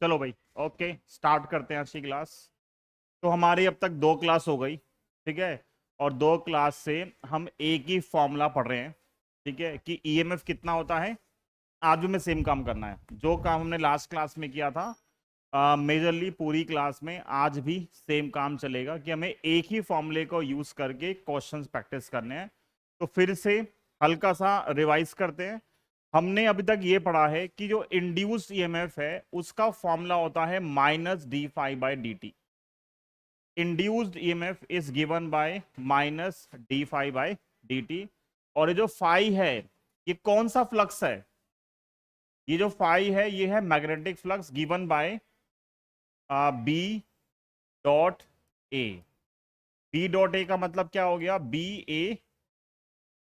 चलो भाई, okay start करते हैं आज की क्लास। तो हमारी अब तक दो क्लास हो गई, ठीक है। और दो क्लास से हम एक ही फॉर्मूला पढ़ रहे हैं, ठीक है, कि ईएमएफ कितना होता है। आज भी हमें सेम काम करना है जो काम हमने लास्ट क्लास में किया था। मेजरली पूरी क्लास में आज भी सेम काम चलेगा कि हमें एक ही फॉर्मूले को यूज करके क्वेश्चंस प्रैक्टिस करने हैं। तो फिर से हल्का सा रिवाइज करते हैं। हमने अभी तक ये पढ़ा है कि जो इंड्यूस्ड ईएमएफ है उसका फॉर्मूला होता है minus d phi by d t. Induced EMF is given by minus d phi by d t. और ये जो फाई है ये कौन सा फ्लक्स है? ये जो फाई है ये है magnetic flux given by B dot A. B dot A का मतलब क्या हो गया? B A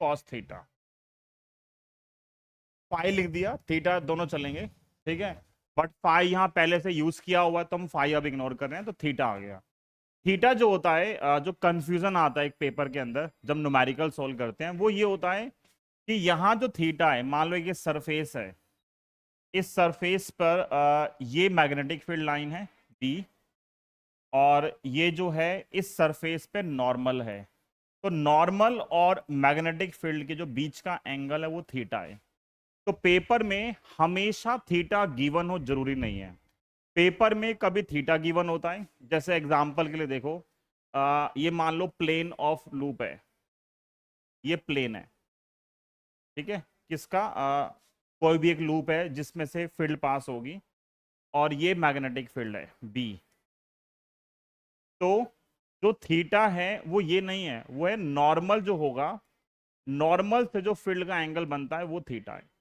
cos theta. Phi लिख दिया, थीटा दोनों चलेंगे, ठीक है। बट फाई यहां पहले से यूज किया हुआ है तो हम फाई अब इग्नोर कर रहे हैं, तो थीटा आ गया। थीटा जो होता है जो कंफ्यूजन आता है एक पेपर के अंदर जब न्यूमेरिकल सोल्व करते हैं, वो ये होता है कि यहाँ जो थीटा है, मान लो ये सरफेस है, इस सरफेस पर ये मैग्नेटिक फील्ड लाइन है बी, और ये जो है इस सरफेस पे नॉर्मल है। तो नॉर्मल और मैग्नेटिक फील्ड के जो बीच का एंगल है वो थीटा है। तो पेपर में हमेशा थीटा गिवन हो जरूरी नहीं है। पेपर में कभी थीटा गिवन होता है, जैसे एग्जांपल के लिए देखो, ये मान लो प्लेन ऑफ लूप है, ये प्लेन है, ठीक है, किसका? कोई भी एक लूप है जिसमें से फील्ड पास होगी, और ये मैग्नेटिक फील्ड है बी। तो जो थीटा है वो ये नहीं है, वो है नॉर्मल जो होगा, नॉर्मल से जो फील्ड का एंगल बनता है वो थीटा है।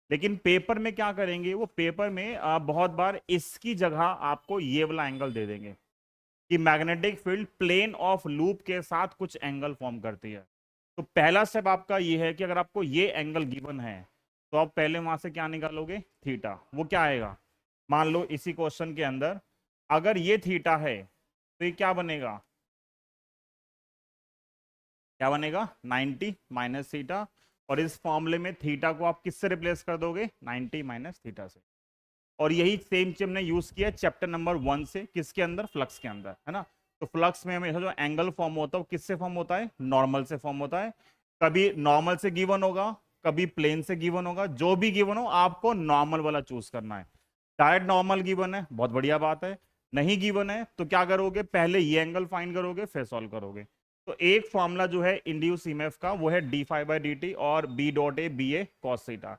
लेकिन पेपर में क्या करेंगे, वो पेपर में बहुत बार इसकी जगह आपको ये वाला एंगल दे देंगे कि magnetic field plane of loop के साथ कुछ एंगल फॉर्म करती है। तो पहला स्टेप आपका ये है कि अगर आपको ये एंगल गिवन है तो आप पहले वहां से क्या निकालोगे? थीटा। वो क्या आएगा? मान लो इसी क्वेश्चन के अंदर अगर ये थीटा है तो ये क्या बनेगा? क्या बनेगा? 90 माइनस थीटा। और इस फॉर्मूले में थीटा को आप किससे रिप्लेस कर दोगे? 90 माइनस थीटा से। और यही सेम चीज हमने यूज किया चैप्टर नंबर 1 से, किसके अंदर? फ्लक्स के अंदर, है ना। तो फ्लक्स में हमेशा जो एंगल फॉर्म होता है वो किससे फॉर्म होता है? नॉर्मल से फॉर्म होता है। कभी नॉर्मल से गिवन होगा, कभी प्लेन से गिवन होगा, जो भी गिवन हो आपको नॉर्मल वाला चूज करना है। डायरेक्ट नॉर्मल गिवन है, बहुत बढ़िया बात है। नहीं गिवन है तो क्या करोगे? पहले ये एंगल फाइंड करोगे फिर सॉल्व करोगे। तो एक फॉर्मूला जो है इंड्यूस ईएमएफ का वो है d phi by d t और B dot A B A cos theta.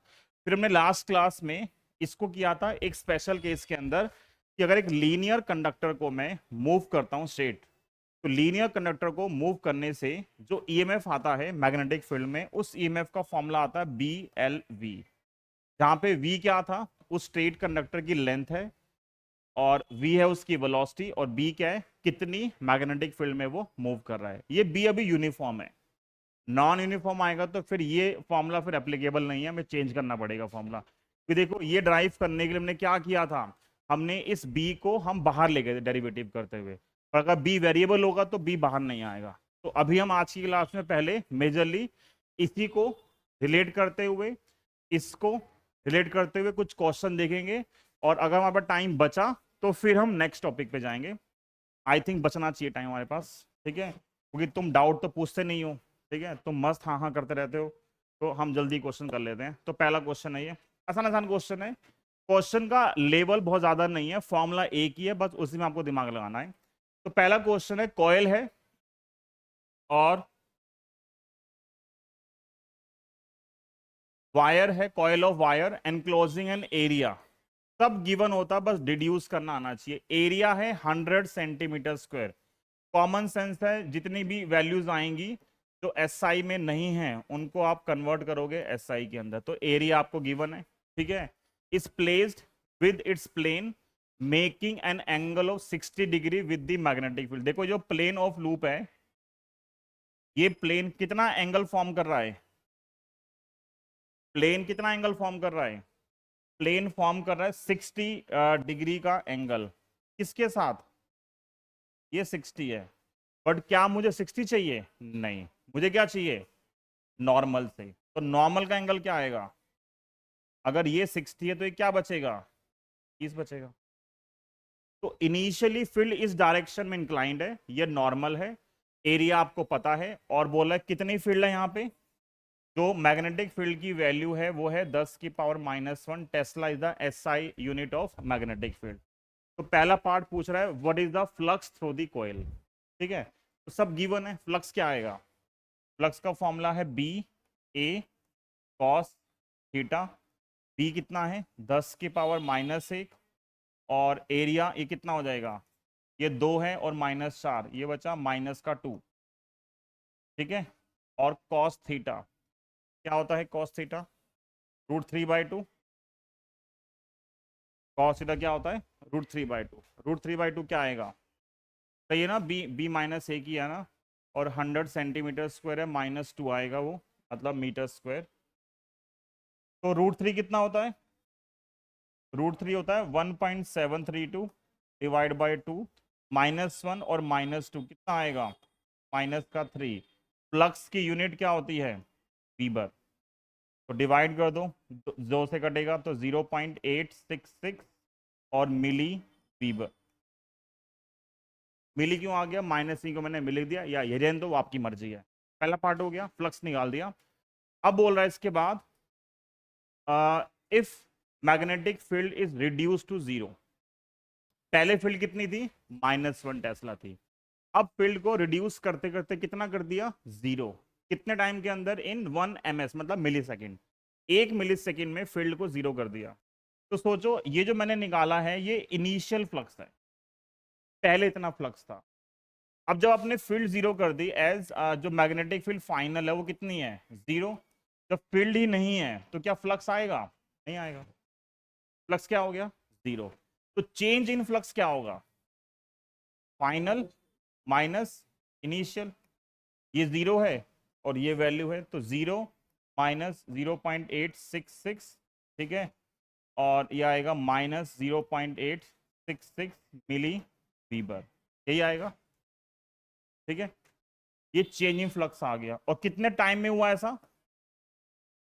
फिर हमने लास्ट क्लास में इसको किया था एक स्पेशल केस के अंदर कि अगर एक लीनियर कंडक्टर को मैं मूव करता हूं स्ट्रेट, तो लीनियर कंडक्टर को मूव करने से जो ईएमएफ आता है मैग्नेटिक फील्ड में, उस ईएमएफ का फॉर्मूला आता है बी एल वी। जहां पे वी क्या था? उस स्ट्रेट कंडक्टर की लेंथ है, और v है उसकी वेलोसिटी, और b क्या है? कितनी मैग्नेटिक फील्ड में वो मूव कर रहा है। ये b अभी यूनिफॉर्म है, नॉन यूनिफॉर्म आएगा तो फिर ये फॉर्मूला फिर एप्लीकेबल नहीं है, हमें चेंज करना पड़ेगा फॉर्मूला। फिर देखो ये ड्राइव करने के लिए हमने क्या किया था, हमने इस b को हम बाहर ले गए थे डेरिवेटिव करते हुए। पर अगर b वेरिएबल होगा तो b बाहर नहीं आएगा। तो अभी हम आज की क्लास में पहले मेजरली इसी को रिलेट करते हुए, इसको रिलेट करते हुए कुछ क्वेश्चन देखेंगे। और अगर हमारे पास टाइम बचा तो फिर हम नेक्स्ट टॉपिक पे जाएंगे। आई थिंक बचना चाहिए टाइम हमारे पास, ठीक है, क्योंकि तुम डाउट तो पूछते नहीं हो, ठीक है, तुम मस्त हाँ हाँ करते रहते हो। तो हम जल्दी क्वेश्चन कर लेते हैं। तो पहला क्वेश्चन है, ये आसान आसान क्वेश्चन है। क्वेश्चन का लेवल बहुत ज्यादा नहीं है, फॉर्मूला एक ही है, बस उसी में आपको दिमाग लगाना है। तो पहला क्वेश्चन है, कॉयल है और वायर है, coil of wire enclosing an area, सब गिवन होता, बस डिड्यूस करना आना चाहिए। एरिया है 100 सेंटीमीटर स्क्वायर। कॉमन सेंस है, जितनी भी वैल्यूज आएंगी जो एसआई में नहीं है उनको आप कन्वर्ट करोगे एसआई के अंदर। तो एरिया आपको गिवन है, ठीक है। Is placed with its plane making an angle of 60 degree with the magnetic field. देखो जो प्लेन ऑफ लूप है, ये प्लेन कितना एंगल फॉर्म कर रहा है? प्लेन कितना एंगल फॉर्म कर रहा है? प्लेन फॉर्म कर रहा है 60 डिग्री का एंगल। किसके साथ? ये 60 है। बट क्या मुझे 60 चाहिए? नहीं, मुझे क्या चाहिए? नॉर्मल से। तो नॉर्मल का एंगल क्या आएगा? अगर ये 60 है तो ये क्या बचेगा? 30 बचेगा। तो इनिशियली फील्ड इस डायरेक्शन में इंक्लाइंड है, ये नॉर्मल है, एरिया आपको पता है, और बोला है कितनी फील्ड है यहाँ पे, जो मैग्नेटिक फील्ड की वैल्यू है वो है 10⁻⁻1 Tesla is the SI unit of magnetic field. तो पहला पार्ट पूछ रहा है what is the flux through the coil. ठीक है, तो सब गिवन है। फ्लक्स क्या आएगा, फ्लक्स का फॉर्मूला है B A cos theta. B कितना है 10⁻⁻1, और एरिया ये कितना हो जाएगा, ये 2 है और -4, ये बचा -2। ठीक है, और कॉस थीटा क्या होता है, कॉस थीटा √3/2। कॉस थीटा क्या होता है, √3/2। √3/2 क्या आएगा, सही है ना, बी -1 ही है ना, और 100 सेंटीमीटर स्क्वायर है, -2 आएगा वो, मतलब मीटर स्क्वायर। तो √3 कितना होता है, √3 होता है 1.732 डिवाइड बाई 2, -1 और -2 कितना आएगा, -3। फ्लक्स की यूनिट क्या होती है, वीबर। तो डिवाइड कर दो, 2 से कटेगा तो 0.866 और मिली वीबर। मिली क्यों आ गया, -3 को मैंने मिली दिया, या ये रहने दो, आपकी मर्जी है। पहला पार्ट हो गया, फ्लक्स निकाल दिया। अब बोल रहा है इसके बाद if magnetic field is reduce to 0। पहले फील्ड कितनी थी, -1 टेस्ला थी। अब फील्ड को रिड्यूस करते करते कितना कर दिया, 0। कितने टाइम के अंदर, इन 1 ms, मतलब मिली सेकेंड। 1 मिली सेकेंड में फील्ड को 0 कर दिया। तो सोचो ये जो मैंने निकाला है ये इनिशियल फ्लक्स है, पहले इतना फ्लक्स था। अब जब आपने फील्ड 0 कर दी, एज जो मैग्नेटिक फील्ड फाइनल है वो कितनी है, 0। जब फील्ड ही नहीं है तो क्या फ्लक्स आएगा, नहीं आएगा। फ्लक्स क्या हो गया, 0। तो चेंज इन फ्लक्स क्या होगा, फाइनल माइनस इनिशियल। ये 0 है और ये वैल्यू है, तो 0 माइनस 0.866। ठीक है, और ये आएगा -0.866 मिली वीबर, यही आएगा। ठीक है, ये चेंजिंग फ्लक्स आ गया, और कितने टाइम में हुआ ऐसा,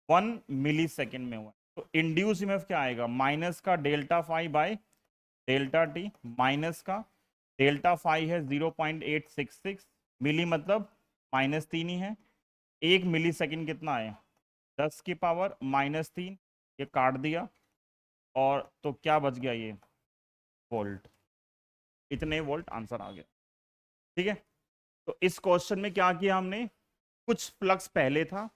1 मिली सेकेंड में हुआ। तो इंड्यूस ईएमएफ क्या आएगा, माइनस का delta phi by delta t, minus का डेल्टा फाई है 0.866 मिली, मतलब -3 ही है। 1 मिली सेकेंड कितना है, 10⁻³ ये काट दिया, और तो क्या बच गया, ये वोल्ट। इतने वोल्ट आंसर आ गया। ठीक है, तो इस क्वेश्चन में क्या किया हमने, कुछ फ्लक्स पहले था,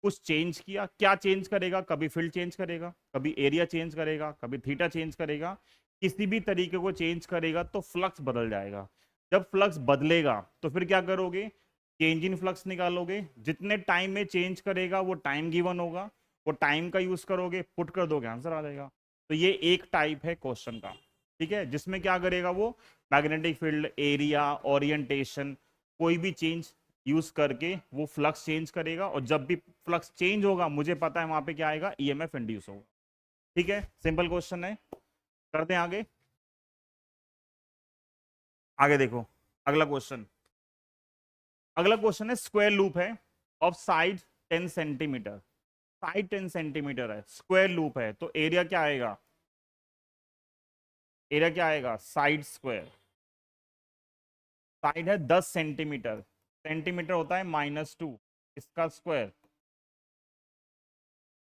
कुछ चेंज किया। क्या चेंज करेगा, कभी फील्ड चेंज करेगा, कभी एरिया चेंज करेगा, कभी थीटा चेंज करेगा। किसी भी तरीके को चेंज करेगा तो फ्लक्स बदल जाएगा। जब फ्लक्स बदलेगा तो फिर क्या करोगे, चेंज इन फ्लक्स निकालोगे। जितने टाइम में चेंज करेगा वो टाइम गिवन होगा, वो टाइम का यूज करोगे, पुट कर दोगे, आंसर आ जाएगा। तो ये एक टाइप है क्वेश्चन का। ठीक है, जिसमें क्या करेगा वो, मैग्नेटिक फील्ड, एरिया, ओरिएंटेशन, कोई भी चेंज यूज करके वो फ्लक्स चेंज करेगा, और जब भी फ्लक्स चेंज होगा मुझे पता है वहां पे क्या आएगा, ईएमएफ इंड्यूस होगा। ठीक है, सिंपल क्वेश्चन है, करते हैं आगे। आगे देखो, अगला क्वेश्चन। अगला क्वेश्चन है स्क्वायर लूप है of side 10 centimetre. Side 10 centimetre है, स्क्वायर लूप है, तो एरिया क्या आएगा, एरिया क्या आएगा, साइड स्क्वायर। साइड है 10 सेंटीमीटर, सेंटीमीटर होता है -2, इसका स्क्वायर।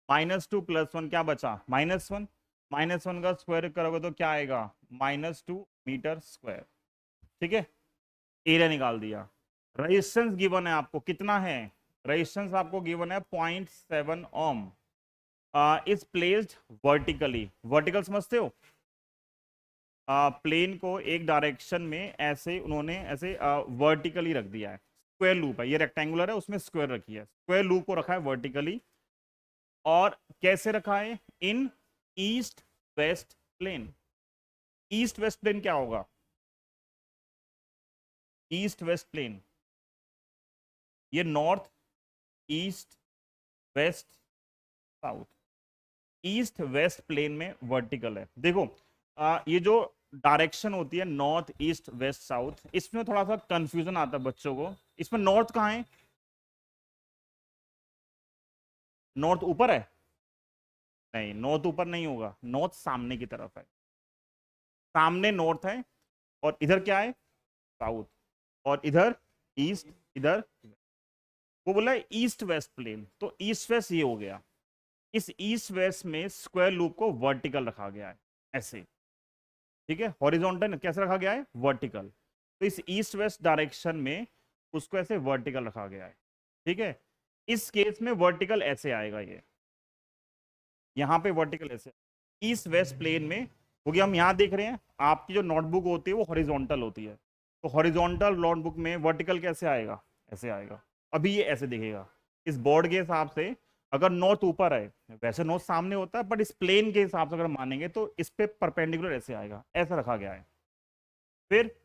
-2 + 1 क्या बचा, -1। -1 का स्क्वायर करोगे तो क्या आएगा, -2 मीटर स्क्वायर। ठीक है, एरिया निकाल दिया। रेजिस्टेंस गिवन है आपको, कितना है, रेजिस्टेंस आपको गिवन है 0.7 ओम। इज प्लेस्ड वर्टिकली, वर्टिकल समझते हो, प्लेन को एक डायरेक्शन में ऐसे उन्होंने ऐसे वर्टिकली रख दिया है। स्क्वायर लूप है, ये रेक्टेंगुलर है, उसमें स्क्वायर रखी है, स्क्वायर लूप को रखा है वर्टिकली। और कैसे रखा है, in east west plane. East west plane क्या होगा, ईस्ट वेस्ट प्लेन, ये north east west south, east west plane में वर्टिकल है। देखो ये जो डायरेक्शन होती है नॉर्थ ईस्ट वेस्ट साउथ, इसमें थोड़ा सा कंफ्यूजन आता है बच्चों को। इसमें नॉर्थ कहाँ है, नॉर्थ ऊपर है, नहीं नॉर्थ ऊपर नहीं होगा, नॉर्थ सामने की तरफ है। सामने नॉर्थ है और इधर क्या है, साउथ, और इधर ईस्ट, इधर वो बोला है ईस्ट वेस्ट प्लेन, तो ईस्ट वेस्ट ये हो गया। इस ईस्ट वेस्ट में स्क्वायर लूप को वर्टिकल रखा गया है ऐसे, ठीक है, हॉरिजॉन्टल कैसे रखा गया है, वर्टिकल। तो इस ईस्ट वेस्ट डायरेक्शन में उसको ऐसे वर्टिकल रखा गया है, ठीक है। इस केस में वर्टिकल ऐसे आएगा, ये यहाँ पे वर्टिकल ऐसे ईस्ट वेस्ट प्लेन में, क्योंकि हम यहाँ देख रहे हैं आपकी जो नोटबुक होती है वो हॉरिजॉन्टल होती है, तो हॉरिजॉन्टल नोटबुक में वर्टिकल कैसे आएगा, ऐसे आएगा। अभी ये ऐसे दिखेगा इस बोर्ड के हिसाब से, अगर नॉर्थ ऊपर है, वैसे नॉर्थ सामने होता है, बट इस प्लेन के हिसाब से अगर मानेंगे तो इस पे परपेंडिकुलर ऐसे आएगा, ऐसा रखा गया है। फिर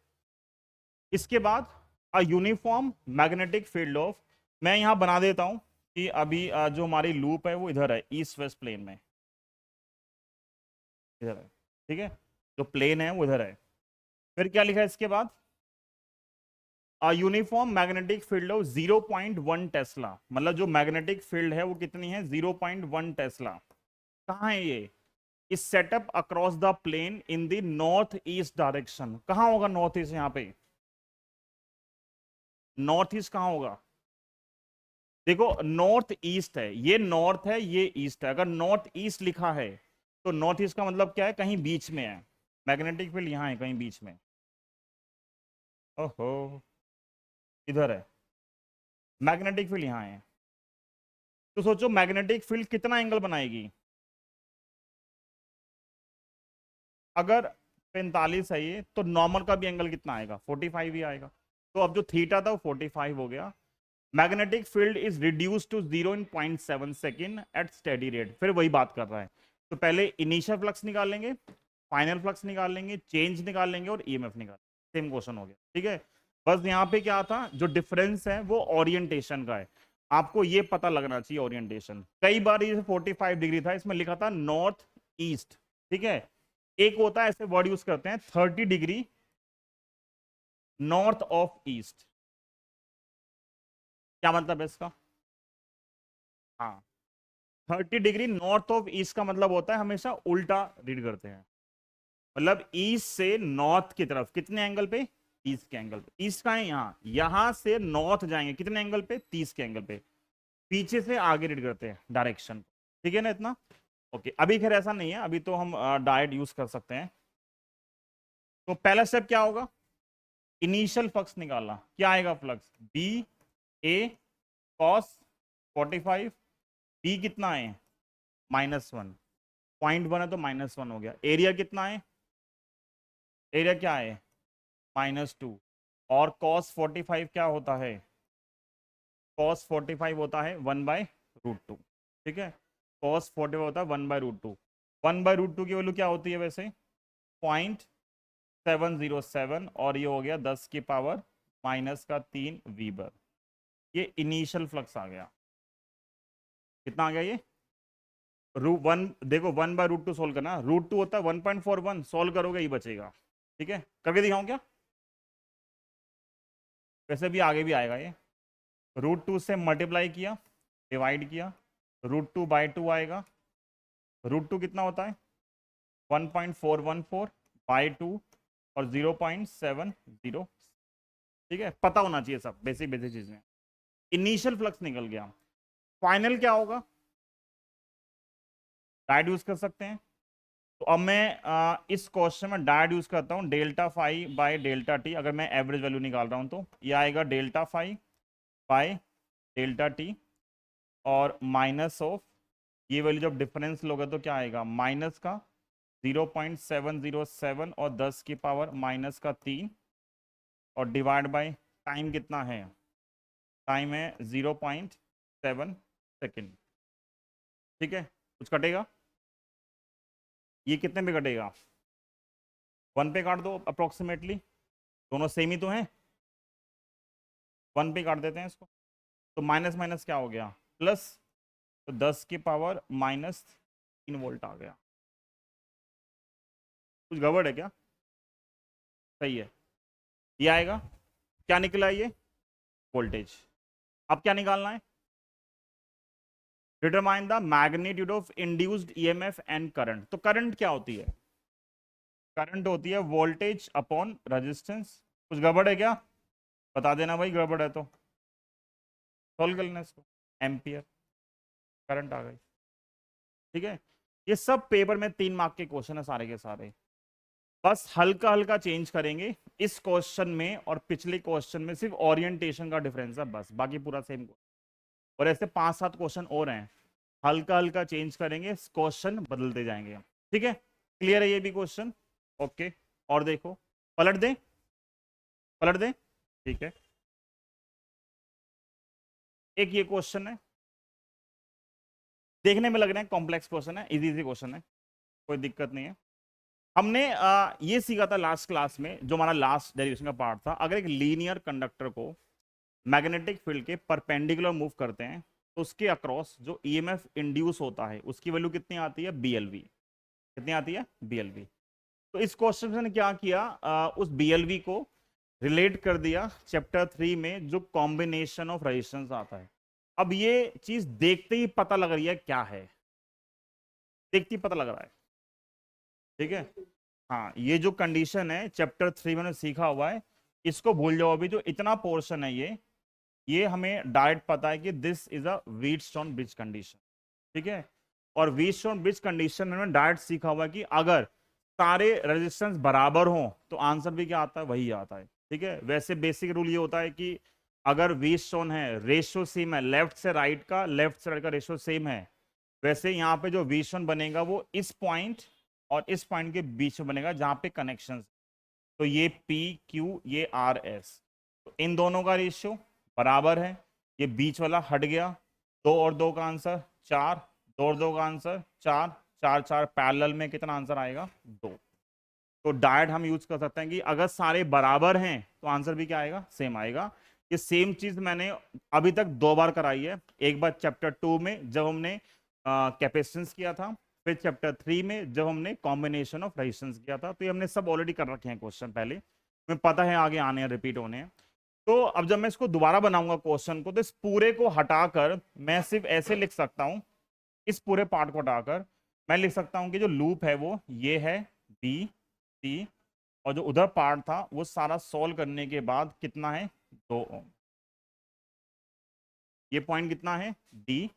इसके बाद a uniform magnetic field of, मैं यहाँ बना देता हूँ कि अभी जो हमारी लूप है वो इधर है ईस्ट वेस्ट प्लेन में, इधर है, ठीक है, जो प्लेन है वो इधर है। फिर क्या लिखा है इसके बाद, uniform magnetic field of 0.1 Tesla, मतलब जो मैग्नेटिक फील्ड है वो कितनी है, 0.1 टेस्ला। कहाँ है ये, इस setup across the plane in the north east direction. कहाँ होगा नॉर्थ ईस्ट, यहाँ पे नॉर्थ ईस्ट कहाँ होगा, देखो नॉर्थ ईस्ट है, ये नॉर्थ है ये ईस्ट है, अगर नॉर्थ ईस्ट लिखा है तो नॉर्थ ईस्ट का मतलब क्या है, कहीं बीच में है, मैग्नेटिक फील्ड यहाँ है कहीं बीच में। ओहो, इधर है मैग्नेटिक फील्ड, यहाँ है, तो सोचो मैग्नेटिक फील्ड कितना एंगल बनाएगी, अगर 45 है ये, तो नॉर्मल का भी एंगल कितना आएगा, 45 ही आएगा। तो अब जो थीटा था वो 45 हो गया। Magnetic field is reduce to 0 in 0.7 second at steady rate, फिर वही बात कर रहा है, तो पहले इनिशियल फ्लक्स निकाल लेंगे, फाइनल फ्लक्स निकाल लेंगे, चेंज निकाल लेंगे और ईएमएफ निकाल, सेम क्वेश्चन हो गया, ठीक है। बस यहाँ पे क्या था, जो डिफरेंस है वो ओरिएंटेशन का है, आपको ये पता लगना चाहिए ओरिएंटेशन। कई बार ये 45 डिग्री था, इसमें लिखा था नॉर्थ ईस्ट, ठीक है। एक होता है ऐसे वर्ड यूज करते हैं 30 डिग्री नॉर्थ ऑफ ईस्ट, क्या मतलब है इसका, हाँ 30 डिग्री नॉर्थ ऑफ ईस्ट का मतलब होता है हमेशा उल्टा रीड करते हैं, मतलब ईस्ट से नॉर्थ की तरफ कितने एंगल पे, 30 के एंगल पे, ईस्ट का है यहाँ, यहां से नॉर्थ जाएंगे कितने एंगल पे, 30 के एंगल पे, पीछे से आगे रीड करते हैं डायरेक्शन, ठीक है ना इतना। ओके, अभी खैर ऐसा नहीं है, अभी तो हम डायरेक्ट यूज कर सकते हैं। तो पहला स्टेप क्या होगा, इनिशियल फ्लक्स निकालना, क्या आएगा flux, B A cos 45, B कितना है -1, 0.1 है तो -1 हो गया, एरिया कितना है, एरिया क्या है -2, और कॉस 45 क्या होता है, कॉस 45 होता है 1/√2, ठीक है, कॉस 45 होता है 1/√2, 1/√2 की वैल्यू क्या होती है वैसे 0.707, और ये हो गया 10 की पावर -3 वीबर। ये इनिशियल फ्लक्स आ गया, कितना आ गया ये, √1, देखो 1/√2 सोल्व करना, √2 होता है 1.41, सोल्व करोगे ये बचेगा, ठीक है, करके दिखाऊं क्या, वैसे भी आगे भी आएगा ये, √2 से मल्टीप्लाई किया, डिवाइड किया, √2/2 आएगा, √2 कितना होता है 1.414/2 और 0.70, ठीक है, पता होना चाहिए सब बेसिक बेसिक चीजें। इनिशियल फ्लक्स निकल गया, फाइनल क्या होगा, डायरेक्ट यूज कर सकते हैं। तो अब मैं इस क्वेश्चन में डायरेक्ट यूज करता हूँ ΔΦ/ΔT, अगर मैं एवरेज वैल्यू निकाल रहा हूँ तो ये आएगा ΔΦ/ΔT, और माइनस ऑफ ये वैल्यू जब डिफरेंस लोगे तो क्या आएगा, माइनस का 0.707 और 10 की पावर -3, और डिवाइड बाय टाइम कितना है, टाइम है 0.7 सेकेंड, ठीक है, कुछ कटेगा, ये कितने पे कटेगा, 1 पे काट दो अप्रोक्सीमेटली, दोनों सेम ही तो हैं, 1 पे काट देते हैं इसको, तो माइनस माइनस क्या हो गया प्लस, तो 10 की पावर -3 वोल्ट आ गया, कुछ गड़बड़ है क्या, सही है, ये आएगा, क्या निकला ये वोल्टेज। अब क्या निकालना है, determine the magnitude of induced EMF and current, तो करंट क्या होती है, करंट होती है वोल्टेज अपॉन रेजिस्टेंस। कुछ गड़बड़ है क्या? बता देना भाई, गड़बड़ है तो सॉल्व कर लेना इसको। एम्पियर करंट आ गई। ठीक है, ये सब पेपर में 3 मार्क के क्वेश्चन है सारे के सारे। बस हल्का हल्का चेंज करेंगे इस क्वेश्चन में और पिछले क्वेश्चन में, सिर्फ ओरिएंटेशन का डिफरेंस है बस, बाकी पूरा सेम। और ऐसे 5-7 क्वेश्चन और हैं, हल्का हल्का चेंज करेंगे, क्वेश्चन बदलते जाएंगे। ठीक है, क्लियर है ये भी क्वेश्चन? ओके, और देखो, पलट दें, पलट दें। ठीक है, एक ये क्वेश्चन है, देखने में लग रहा है कॉम्प्लेक्स क्वेश्चन है, इजी इजी क्वेश्चन है, कोई दिक्कत नहीं है। हमने ये सीखा था लास्ट क्लास में, जो हमारा लास्ट डेरिवेशन का पार्ट था। अगर एक लीनियर कंडक्टर को मैग्नेटिक फील्ड के परपेंडिकुलर मूव करते हैं तो उसके अक्रॉस जो ईएमएफ इंड्यूस होता है उसकी वैल्यू कितनी आती है? बीएलवी। कितनी आती है? बीएलवी। तो इस क्वेश्चन ने क्या किया, उस बीएलवी को रिलेट कर दिया चैप्टर 3 में जो कॉम्बिनेशन ऑफ रेजिस्टेंस आता है। अब ये चीज देखते ही पता लग रही है क्या है, देखते ही पता लग रहा है। ठीक है, हाँ, ये जो कंडीशन है चैप्टर 3 में सीखा हुआ है, इसको भूल जाओ। अभी जो इतना पोर्शन है ये हमें डायरेक्ट पता है कि this is a Wheatstone bridge condition. ठीक है, और व्हीटस्टोन ब्रिज कंडीशन में हमने डायरेक्ट सीखा हुआ है कि अगर सारे रेजिस्टेंस बराबर हों तो आंसर भी क्या आता है? वही आता है। ठीक है, वैसे बेसिक रूल ये होता है कि अगर व्हीटस्टोन है, रेशियो सेम है, लेफ्ट से राइट का, लेफ्ट से राइट का रेशियो सेम है, वैसे यहाँ पे जो व्हीटस्टोन बनेगा वो इस पॉइंट और इस पॉइंट के बीच में बनेगा जहां पे कनेक्शन। तो ये पी क्यू, ये आर एस, तो इन दोनों का रेशियो बराबर है। ये बीच वाला हट गया, 2 और 2 का आंसर 4, 2 और 2 का आंसर 4, 4 4 पैरेलल में कितना आंसर आएगा? 2। तो डायरेक्ट हम यूज कर सकते हैं कि अगर सारे बराबर हैं तो आंसर भी क्या आएगा? सेम आएगा। ये सेम चीज मैंने अभी तक 2 बार कराई है। एक बार चैप्टर 2 में जब हमने कैपेसिटेंस किया था, फिर चैप्टर 3 में जब हमने कॉम्बिनेशन ऑफ रेजिस्टेंस किया था। तो ये हमने सब ऑलरेडी कर रखे हैं क्वेश्चन पहले, हमें पता है आगे आने हैं, रिपीट होने हैं। तो अब जब मैं इसको दोबारा बनाऊंगा क्वेश्चन को, तो इस पूरे को हटाकर मैं सिर्फ ऐसे लिख सकता हूं, इस पूरे पार्ट को हटाकर मैं लिख सकता हूं कि जो लूप है वो ये है बी सी, और जो उधर पार्ट था वो सारा सॉल्व करने के बाद कितना है? 2 ओम। ये पॉइंट कितना है? डी।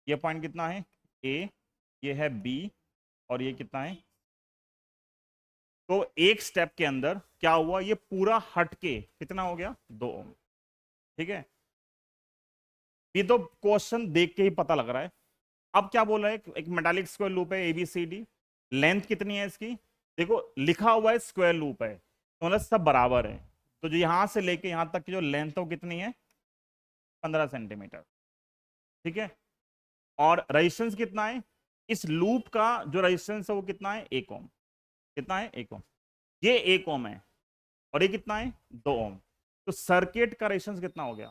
ये पॉइंट कितना है? ए। ये है बी, और ये कितना है? तो एक स्टेप के अंदर क्या हुआ, ये पूरा हट के कितना हो गया? 2 ओम। ठीक है, ये तो क्वेश्चन देख के ही पता लग रहा है। अब क्या बोल रहा है, एक मेटालिक स्क्वायर लूप है एबीसीडी, लेंथ कितनी है इसकी? देखो लिखा हुआ है स्क्वायर लूप है, तो मतलब सब बराबर है। तो जो यहां से लेके यहां तक की जो लेंथ है वो कितनी है? 15 सेंटीमीटर। ठीक है, और रेजिस्टेंस कितना है? इस लूप का जो रेजिस्टेंस है वो कितना है? 1 ओम। कितना है? 1 ओम। ये 1 ओम है, और ये कितना है? 2 ओम। तो सर्किट का रेजिस्टेंस कितना हो गया?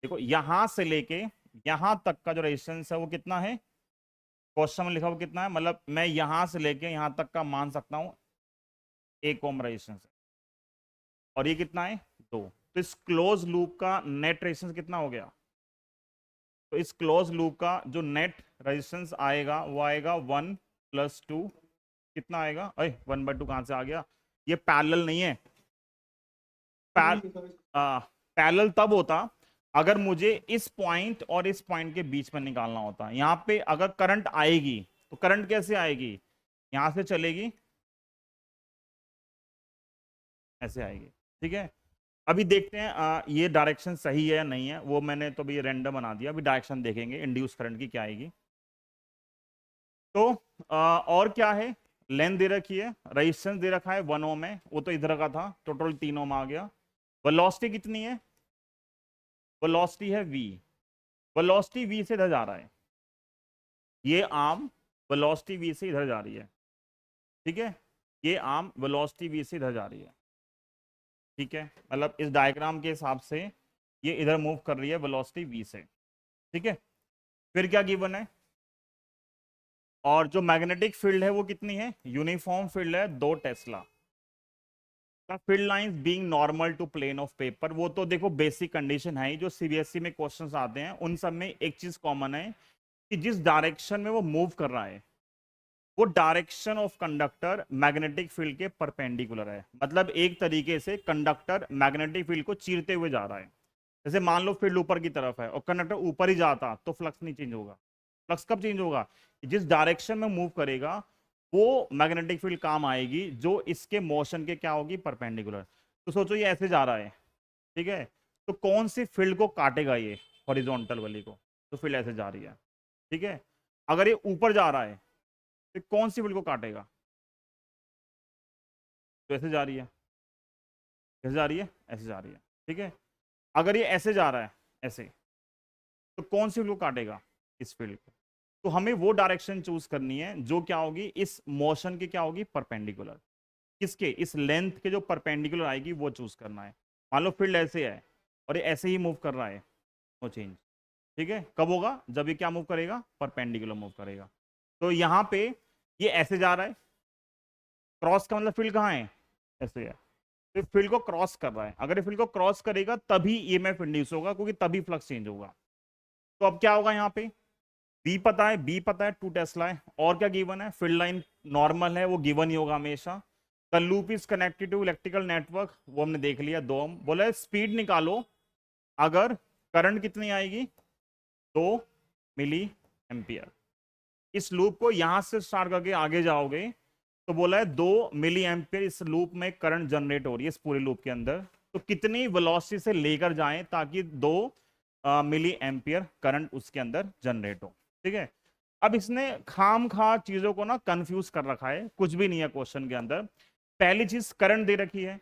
देखो यहां से लेके यहां तक का जो रेजिस्टेंस है वो कितना है? क्वेश्चन में लिखा हुआ कितना है, मतलब मैं यहां से लेके यहां तक का मान सकता हूं 1 ओम रेजिस्टेंस है, और ये कितना है? 2। तो इस क्लोज लूप का नेट रेजिस्टेंस कितना हो गया? तो इस क्लोज लूप का जो नेट रेजिस्टेंस आएगा वो आएगा 1+2। कितना आएगा? अरे 1/2 कहां से आ गया? ये पैरेलल नहीं है। पैरेलल तब होता अगर मुझे इस पॉइंट और इस पॉइंट के बीच में निकालना होता। यहां पे अगर करंट आएगी तो करंट कैसे आएगी? यहां से चलेगी, ऐसे आएगी। ठीक है, अभी देखते हैं ये डायरेक्शन सही है या नहीं है, वो मैंने तो भी रैंडम बना दिया। अभी डायरेक्शन देखेंगे इंड्यूस करंट की क्या आएगी। तो और क्या है? लेंथ दे रखी है, रेजिस्टेंस दे रखा है 1 ओम है, वो तो इधर का था, टोटल 3 ओम आ गया। वेलोसिटी कितनी है? वेलोसिटी है v। वेलोसिटी v से इधर जा रहा है, ये आर्म वेलोसिटी v से इधर जा रही है। ठीक है, ये आर्म वेलोसिटी v से इधर जा रही है। ठीक है, मतलब इस डायग्राम के हिसाब से ये इधर मूव कर रही है वेलोसिटी v से। ठीक है, फिर क्या गिवन है? और जो मैग्नेटिक फील्ड है वो कितनी है? यूनिफॉर्म फील्ड है 2 tesla. Field lines being normal to plane of paper, वो तो देखो बेसिक कंडीशन है ही, जो सीबीएसई में क्वेश्चंस आते हैं उन सब में एक चीज कॉमन है कि जिस डायरेक्शन में वो मूव कर रहा है वो direction of conductor magnetic field के परपेंडिकुलर है, मतलब एक तरीके से कंडक्टर मैग्नेटिक फील्ड को चीरते हुए जा रहा है। जैसे मान लो फील्ड ऊपर की तरफ है और कंडक्टर ऊपर ही जाता तो फ्लक्स नहीं चेंज होगा। फ्लक्स कब चेंज होगा? जिस डायरेक्शन में मूव करेगा वो मैग्नेटिक फील्ड काम आएगी जो इसके मोशन के क्या होगी, परपेंडिकुलर। तो सोचो ये ऐसे जा रहा है, ठीक है, तो कौन सी फील्ड को काटेगा ये, हॉरिजॉन्टल वाली को। तो फील्ड ऐसे जा रही है, ठीक है। अगर ये ऊपर जा रहा है तो कौन सी फील्ड को काटेगा? तो ऐसे जा रही है, ऐसे जा रही है, ऐसे जा रही है, ठीक है। अगर ये ऐसे जा रहा है, ऐसे, तो कौन सी फील्ड को काटेगा? इस फील्ड को। तो हमें वो डायरेक्शन चूज करनी है जो क्या होगी, इस मोशन के क्या होगी, परपेंडिकुलर। किसके? इस लेंथ के जो परपेंडिकुलर आएगी वो चूज करना है। मान लो फील्ड ऐसे है और ये ऐसे ही मूव कर रहा है, नो चेंज, ठीक है। कब होगा? जब ये क्या मूव करेगा, परपेंडिकुलर मूव करेगा। तो यहाँ पे ये ऐसे जा रहा है, क्रॉस का मतलब फील्ड कहाँ है, ऐसे है, तो फील्ड को क्रॉस कर रहा है। अगर ये फील्ड को क्रॉस करेगा तभी ईएमएफ इंड्यूस होगा, क्योंकि तभी फ्लक्स चेंज होगा। तो अब क्या होगा, यहाँ पे बी पता है 2 टेस्ला है, और क्या गिवन है, फील्ड लाइन नॉर्मल है, वो गिवन ही होगा हमेशा। The loop is connected to electrical network, वो हमने देख लिया। 2 ओम। बोला स्पीड निकालो अगर करंट कितनी आएगी, 2 मिली एम्पियर। इस लूप को यहां से स्टार्ट करके आगे जाओगे तो बोला है 2 मिली एम्पियर इस लूप में करंट जनरेट हो रही है, इस पूरे लूप के अंदर। तो कितनी वेलोसिटी से लेकर जाएं ताकि 2 मिली एम्पियर करंट उसके अंदर जनरेट हो, ठीक है। अब इसने खाम खा चीजों को ना कंफ्यूज कर रखा है, कुछ भी नहीं है क्वेश्चन के अंदर। पहली चीज करंट दे रखी है,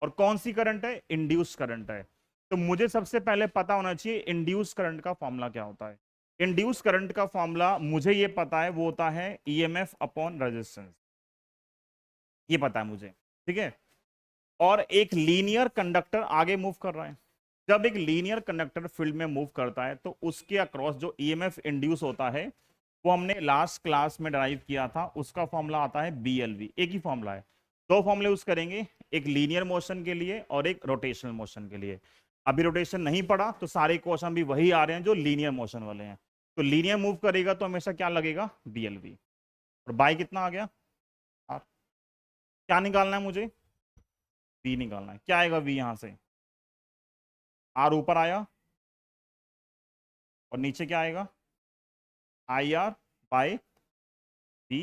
और कौन सी करंट है, इंड्यूस करंट है। तो मुझे सबसे पहले पता होना चाहिए इंड्यूस करंट का फॉर्मूला क्या होता है। इंड्यूस करंट का फॉर्मूला मुझे ये पता है, वो होता है ईएमएफ अपॉन रेजिस्टेंस, ये पता है मुझे, ठीक है। और एक लीनियर कंडक्टर आगे मूव कर रहा है। जब एक लीनियर कंडक्टर फील्ड में मूव करता है तो उसके अक्रॉस जो ईएमएफ इंड्यूस होता है वो हमने लास्ट क्लास में ड्राइव किया था, उसका फॉर्मूला आता है बीएलवी। एक ही फॉर्मूला है, 2 फॉर्मूले यूज करेंगे, एक लीनियर मोशन के लिए और एक रोटेशनल मोशन के लिए। अभी रोटेशन नहीं पड़ा तो सारे क्वेश्चन भी वही आ रहे हैं जो लीनियर मोशन वाले हैं। तो लीनियर मूव करेगा तो हमेशा क्या लगेगा, बीएलवी। और बाई कितना आ गया, आर। क्या निकालना है मुझे, वी निकालना है। क्या आएगा वी, यहां से आर ऊपर आया और नीचे क्या आएगा, आई आर बाई वी,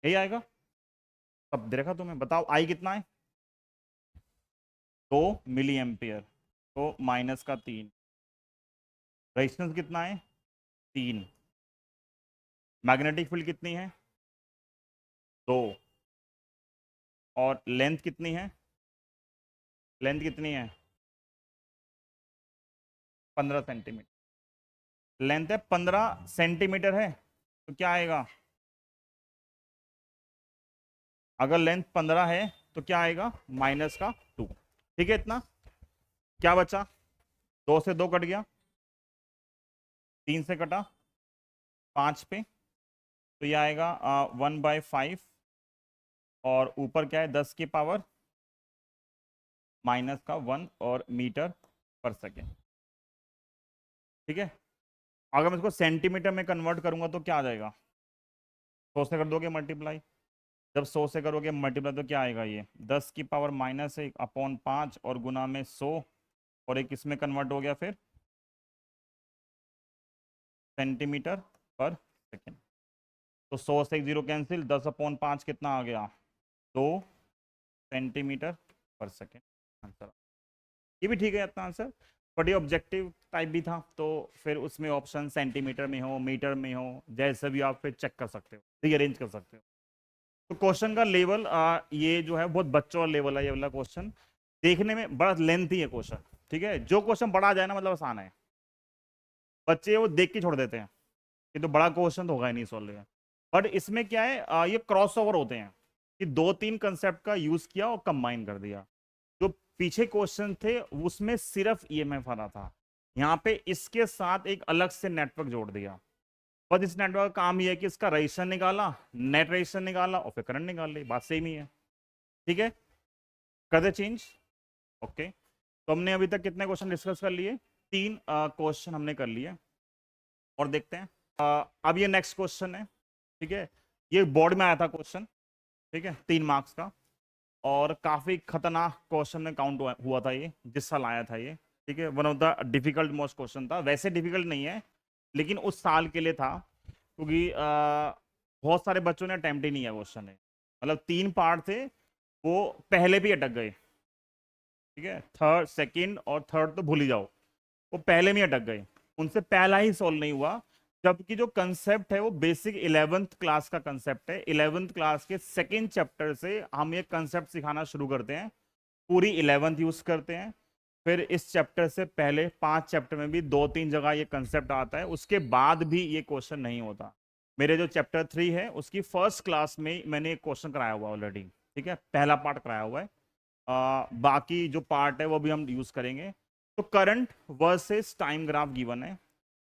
यही आएगा। अब देखा तुम्हें, बताओ आई कितना है, 2 मिली एम्पियर, तो माइनस का 3। रेजिस्टेंस कितना है, 3। मैग्नेटिक फील्ड कितनी है, 2। और लेंथ कितनी है, लेंथ कितनी है, 15 सेंटीमीटर। लेंथ है 15 सेंटीमीटर है, तो क्या आएगा, अगर लेंथ 15 है तो क्या आएगा, माइनस का 2, ठीक है। इतना क्या बचा, 2 से 2 कट गया, 3 से कटा 5 पे, तो ये आएगा 1/5, और ऊपर क्या है, 10 की पावर माइनस का 1 और मीटर पर सेकेंड, ठीक है। अगर मैं इसको सेंटीमीटर में कन्वर्ट करूंगा तो क्या आ जाएगा, 100 से कर दोगे मल्टीप्लाई, जब 100 से करोगे मल्टीप्लाई तो क्या आएगा, ये 10 की पावर -1 अपॉन 5 और गुना में 100, और एक इसमें कन्वर्ट हो गया फिर सेंटीमीटर पर सेकेंड। तो 100 से एक 0 कैंसिल, 10/5 कितना आ गया, 2 सेंटीमीटर पर सेकेंड। आंसर ये भी ठीक है अपना आंसर, बट ये ऑब्जेक्टिव टाइप भी था तो फिर उसमें ऑप्शन सेंटीमीटर में हो, मीटर में हो, जैसे भी आप फिर चेक कर सकते हो, रीअरेंज कर सकते हो। तो क्वेश्चन का लेवल ये जो है बहुत बच्चों वाला लेवल है, ये वाला क्वेश्चन देखने में बड़ा लेंथी है क्वेश्चन, ठीक है। जो क्वेश्चन बड़ा आ जाए ना मतलब आसान है, बच्चे वो देख के छोड़ देते हैं, ये तो बड़ा क्वेश्चन तो होगा ही नहीं सॉल्व। बट इसमें क्या है, ये क्रॉस ओवर होते हैं कि 2-3 कंसेप्ट का यूज किया और कंबाइन कर दिया। जो पीछे क्वेश्चन थे उसमें सिर्फ ईएमएफ आ रहा था, यहाँ पे इसके साथ एक अलग से नेटवर्क जोड़ दिया। बस इस नेटवर्क का काम ये है कि इसका रजिस्टर निकाला, नेट रजिस्टर निकाला और फिर करंट निकाल ली, बात सेम ही है, ठीक है। कर दे चेंज, ओके। तो हमने अभी तक कितने क्वेश्चन डिस्कस कर लिए, 3 क्वेश्चन हमने कर लिए, और देखते हैं अब ये नेक्स्ट क्वेश्चन है, ठीक है। ये बोर्ड में आया था क्वेश्चन, ठीक है, 3 मार्क्स का, और काफी खतरनाक क्वेश्चन में काउंट हुआ था ये, जिस साल आया था ये, ठीक है। One of the difficult most question था, वैसे डिफिकल्ट नहीं है लेकिन उस साल के लिए था, क्योंकि बहुत सारे बच्चों ने अटेम्प्ट ही नहीं किया क्वेश्चन है। मतलब 3 पार्ट थे, वो पहले भी अटक गए, ठीक है, थर्ड सेकंड और थर्ड तो भूल ही जाओ, वो पहले में अटक गए, उनसे पहला ही सॉल्व नहीं हुआ। जबकि जो कंसेप्ट है वो बेसिक 11th क्लास का कंसेप्ट है, 11th क्लास के सेकेंड चैप्टर से हम ये कंसेप्ट सिखाना शुरू करते हैं, पूरी 11th यूज करते हैं। फिर इस चैप्टर से पहले 5 चैप्टर में भी 2-3 जगह ये कंसेप्ट आता है, उसके बाद भी ये क्वेश्चन नहीं होता। मेरे जो चैप्टर 3 है उसकी फर्स्ट क्लास में मैंने एक क्वेश्चन कराया हुआ ऑलरेडी, ठीक है, पहला पार्ट कराया हुआ है। बाकी जो पार्ट है वो भी हम यूज करेंगे। तो current versus time graph given है,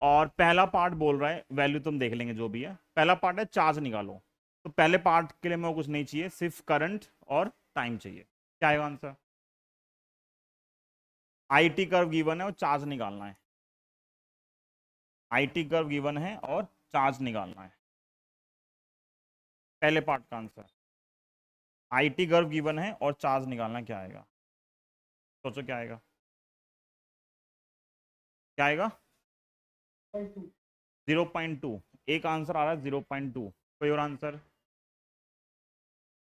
और पहला पार्ट बोल रहा है वैल्यू तुम देख लेंगे जो भी है, पहला पार्ट है चार्ज निकालो। तो पहले पार्ट के लिए मेरे को कुछ नहीं चाहिए, सिर्फ करंट और टाइम चाहिए। क्या आएगा आंसर? आईटी कर्व गिवन है और चार्ज निकालना है। आईटी कर्व गिवन है और चार्ज निकालना है, पहले पार्ट का आंसर। आईटी कर्व गिवन है और चार्ज निकालना है, क्या आएगा? सोचो क्या आएगा, क्या आएगा? 0.2। एक आंसर आ रहा है 0.2, कोई और आंसर?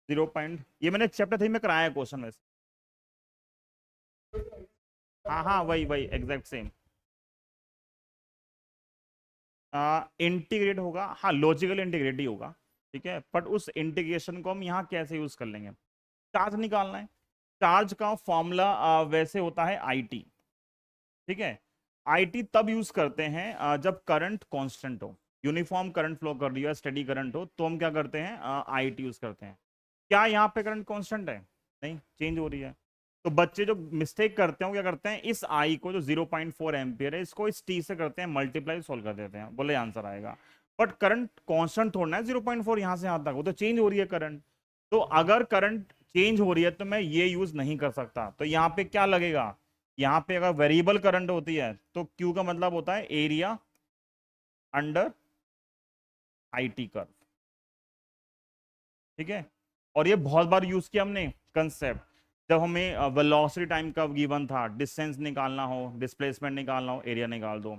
0. ये मैंने चैप्टर 3 में कराया है क्वेश्चन वैसे। हाँ हाँ, वही वही एग्जैक्ट सेम। इंटीग्रेट होगा, हाँ, लॉजिकल इंटीग्रेट ही होगा, ठीक है, बट उस इंटीग्रेशन को हम यहाँ कैसे यूज कर लेंगे? चार्ज निकालना है, चार्ज का फॉर्मूला वैसे होता है आईटी, ठीक है। आईटी तब यूज करते हैं जब करंट कांस्टेंट हो, यूनिफॉर्म करंट फ्लो कर रही है, स्टडी करंट हो, तो हम क्या करते हैं? आईटी यूज करते हैं। क्या यहाँ पे करंट कांस्टेंट है? नहीं, चेंज हो रही है। तो बच्चे जो मिस्टेक करते हैं वो क्या करते हैं, इस आई को जो 0.4 एम्पियर है इसको इस टी से करते हैं मल्टीप्लाई, सोल्व कर देते हैं, बोले आंसर आएगा। बट करंट कांस्टेंट थोड़ा है 0.4 यहाँ से यहाँ तक, वो तो चेंज हो रही है करंट। तो अगर करंट चेंज हो रही है तो मैं ये यूज नहीं कर सकता। तो यहाँ पे क्या लगेगा, यहाँ पे अगर वेरिएबल करंट होती है तो क्यू का मतलब होता है एरिया अंडर आईटी कर्व, ठीक है। और ये बहुत बार यूज किया हमने कंसेप्ट, जब हमें वेलोसिटी टाइम कर्व गिवन था, डिस्टेंस निकालना हो, डिस्प्लेसमेंट निकालना हो, एरिया निकाल दो।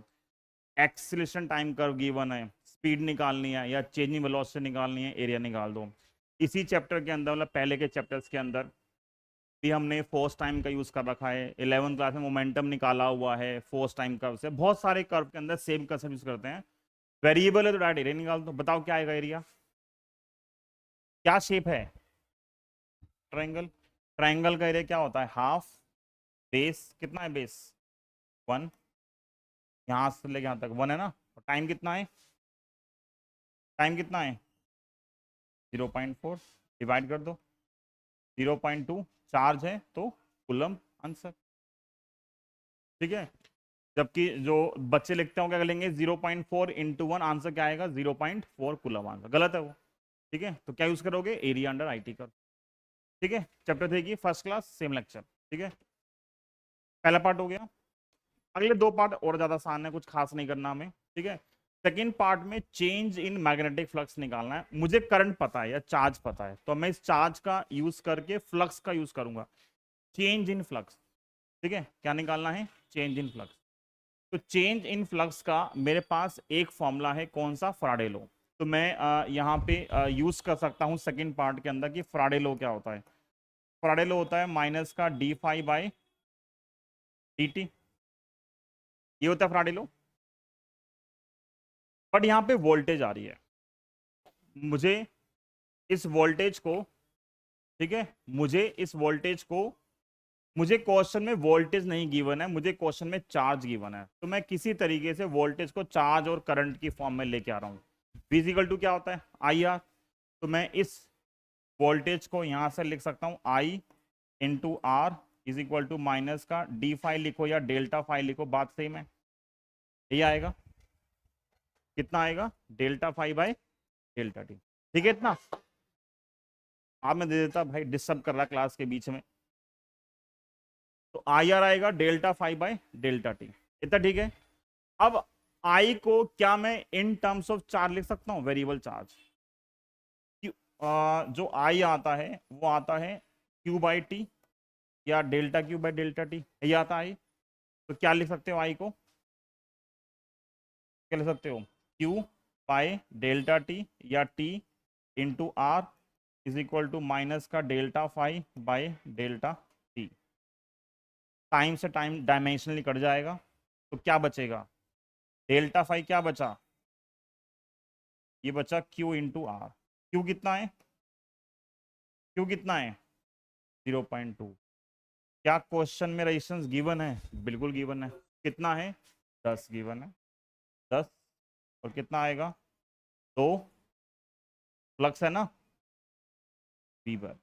एक्सीलरेशन टाइम कर्व गिवन है, स्पीड निकालनी है या चेंजिंग वेलोसिटी निकालनी है, एरिया निकाल दो। इसी चैप्टर के अंदर, मतलब पहले के चैप्टर्स के अंदर भी हमने फोर्स टाइम का यूज कर रखा है, 11th क्लास में मोमेंटम निकाला हुआ है फोर्स टाइम कर्व से। बहुत सारे कर्व के अंदर सेम कंसेप्ट यूज करते हैं। वेरिएबल है तो डायरेक्ट एरिया निकाल दो। बताओ क्या आएगा एरिया? क्या शेप है? ट्रायंगल। ट्रायंगल का एरिया क्या होता है? हाफ बेस, कितना है बेस? 1, यहाँ से लेके यहाँ तक 1 है ना। और टाइम कितना है? टाइम कितना है? 0.4, डिवाइड कर दो, 0.2 चार्ज है तो कूलम, आंसर, ठीक है। जबकि जो बच्चे लिखते हो क्या करेंगे, 0.4 इंटू 1, आंसर क्या आएगा? 0.4 कूलम, आंसर गलत है वो, ठीक है। तो क्या यूज करोगे? एरिया अंडर आईटी का, ठीक है। चैप्टर 3 की फर्स्ट क्लास सेम लेक्चर, ठीक है। पहला पार्ट हो गया। अगले 2 पार्ट और ज्यादा आसान है, कुछ खास नहीं करना हमें, ठीक है। सेकेंड पार्ट में चेंज इन मैग्नेटिक फ्लक्स निकालना है। मुझे करंट पता है या चार्ज पता है, तो मैं इस चार्ज का यूज करके फ्लक्स का यूज करूंगा, चेंज इन फ्लक्स, ठीक है। क्या निकालना है? Change in flux. तो चेंज इन फ्लक्स का मेरे पास एक फॉर्मूला है, कौन सा? Faraday law. तो मैं यहाँ पे यूज कर सकता हूँ सेकेंड पार्ट के अंदर कि फराडे लो क्या होता है। फराडे लो होता है माइनस का d phi by d t, ये होता है फराडे लो। बट यहाँ पे वोल्टेज आ रही है, मुझे इस वोल्टेज को, ठीक है, मुझे इस वोल्टेज को, मुझे क्वेश्चन में वोल्टेज नहीं गिवन है, मुझे क्वेश्चन में चार्ज गिवन है। तो मैं किसी तरीके से वोल्टेज को चार्ज और करंट की फॉर्म में लेके आ रहा हूँ। फिजिकल टू क्या होता है? I R. तो मैं इस वोल्टेज को यहां से लिख सकता हूं, I into R is equal to minus का डी फाई लिखो या डेल्टा फाई लिखो, बात सेम है। ये आएगा, कितना आएगा? Delta phi by delta t, ठीक है। इतना आप मैं दे देता, भाई डिस्टर्ब कर रहा क्लास के बीच में। तो आई आर आएगा delta phi by delta t, इतना, ठीक है। अब आई को क्या मैं इन टर्म्स ऑफ चार्ज लिख सकता हूं? Variable charge. जो आई आता है वो आता है क्यू बाई टी या delta Q by delta T, ये आता है आई। तो क्या लिख सकते हो आई को, क्या लिख सकते हो, क्यू बाई डेल्टा टी या t into R is equal to minus का delta phi by delta t. Time से टाइम डायमेंशनली कट जाएगा, तो क्या बचेगा, डेल्टा फाई क्या बचा, ये बचा क्यू इंटू आर। क्यू कितना है, क्यू कितना है 0.2। क्या क्वेश्चन में रेजिस्टेंस गिवन है, बिल्कुल गिवन है। कितना है 10 गिवन है, 10 और कितना आएगा 2 फ्लक्स है ना वीबर,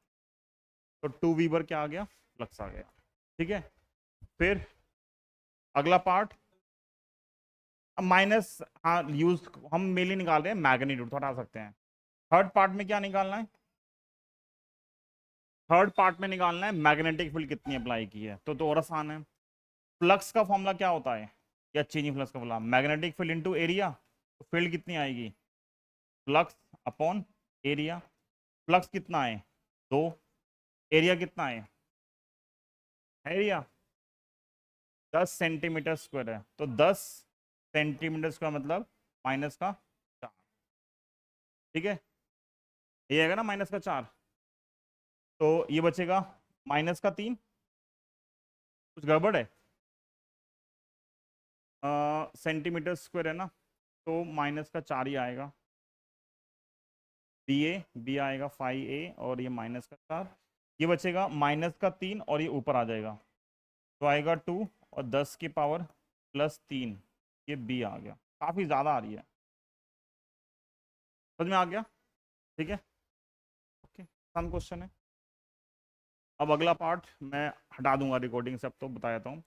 तो 2 वीबर क्या आ गया, फ्लक्स आ गया। ठीक है, फिर अगला पार्ट, अब माइनस, हाँ यूज हम मेनली निकाल रहे हैं मैग्नीट्यूड, तो हटा सकते हैं। थर्ड पार्ट में क्या निकालना है, थर्ड पार्ट में निकालना है मैग्नेटिक फील्ड कितनी अप्लाई की है, तो और आसान है। फ्लक्स का फॉर्मूला क्या होता है, या चेंजिंग फ्लक्स का formula, magnetic field into area, तो फील्ड कितनी आएगी, फ्लक्स अपॉन एरिया। फ्लक्स कितना है 2, एरिया कितना है, एरिया 10 सेंटीमीटर स्क्वायर है, तो 10 सेंटीमीटर स्क्वायर मतलब माइनस का 4। ठीक है, ये आएगा ना माइनस का 4, तो ये बचेगा माइनस का 3। कुछ गड़बड़ है, सेंटीमीटर स्क्वायर है ना, तो माइनस का 4 ही आएगा। बी आएगा 5a और ये माइनस का 4, ये बचेगा माइनस का 3 और ये ऊपर आ जाएगा, तो आएगा 2 और 10 की पावर प्लस 3, ये बी आ गया। काफ़ी ज़्यादा आ रही है, समझ में आ गया। ठीक है, ओके, आसान क्वेश्चन है। अब अगला पार्ट मैं हटा दूंगा रिकॉर्डिंग से, अब तो बता देता हूँ,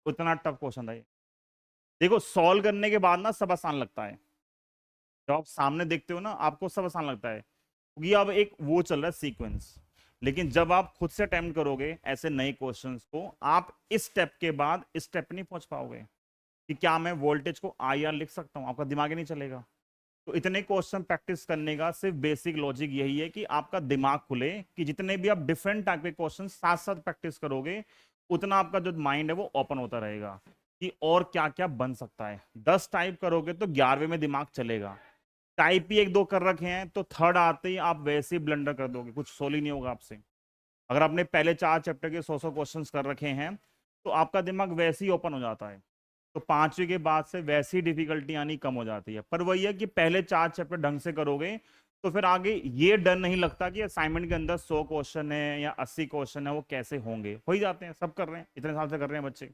उतना टफ क्वेश्चन था ये। देखो सॉल्व करने के बाद ना सब आसान लगता है, जब आप सामने देखते हो ना आपको सब आसान लगता है, क्योंकि अब एक वो चल रहा है सीक्वेंस। लेकिन जब आप खुद से अटेम्प्ट करोगे ऐसे नए क्वेश्चंस को, आप इस स्टेप के बाद इस स्टेप नहीं पहुंच पाओगे कि क्या मैं वोल्टेज को आई आर लिख सकता हूं, आपका दिमाग ही नहीं चलेगा। तो इतने क्वेश्चन प्रैक्टिस करने का सिर्फ बेसिक लॉजिक यही है कि आपका दिमाग खुले, कि जितने भी आप डिफरेंट टाइप के क्वेश्चन साथ साथ प्रैक्टिस करोगे, उतना आपका जो माइंड है वो ओपन होता रहेगा कि और क्या क्या बन सकता है। 10 टाइप करोगे तो 11वें में दिमाग चलेगा, टाइप ही 1-2 कर रखे हैं तो थर्ड आते ही आप वैसे ही ब्लंडर कर दोगे, कुछ सोल ही नहीं होगा आपसे। अगर आपने पहले 4 चैप्टर के 100 क्वेश्चंस कर रखे हैं तो आपका दिमाग वैसे ही ओपन हो जाता है, तो 5वीं के बाद से वैसी डिफिकल्टी आनी कम हो जाती है। पर वही है कि पहले 4 चैप्टर ढंग से करोगे तो फिर आगे ये डर नहीं लगता कि असाइनमेंट के अंदर 100 क्वेश्चन है या 80 क्वेश्चन है, वो कैसे होंगे, हो ही जाते हैं, सब कर रहे हैं, इतने साल से कर रहे हैं बच्चे,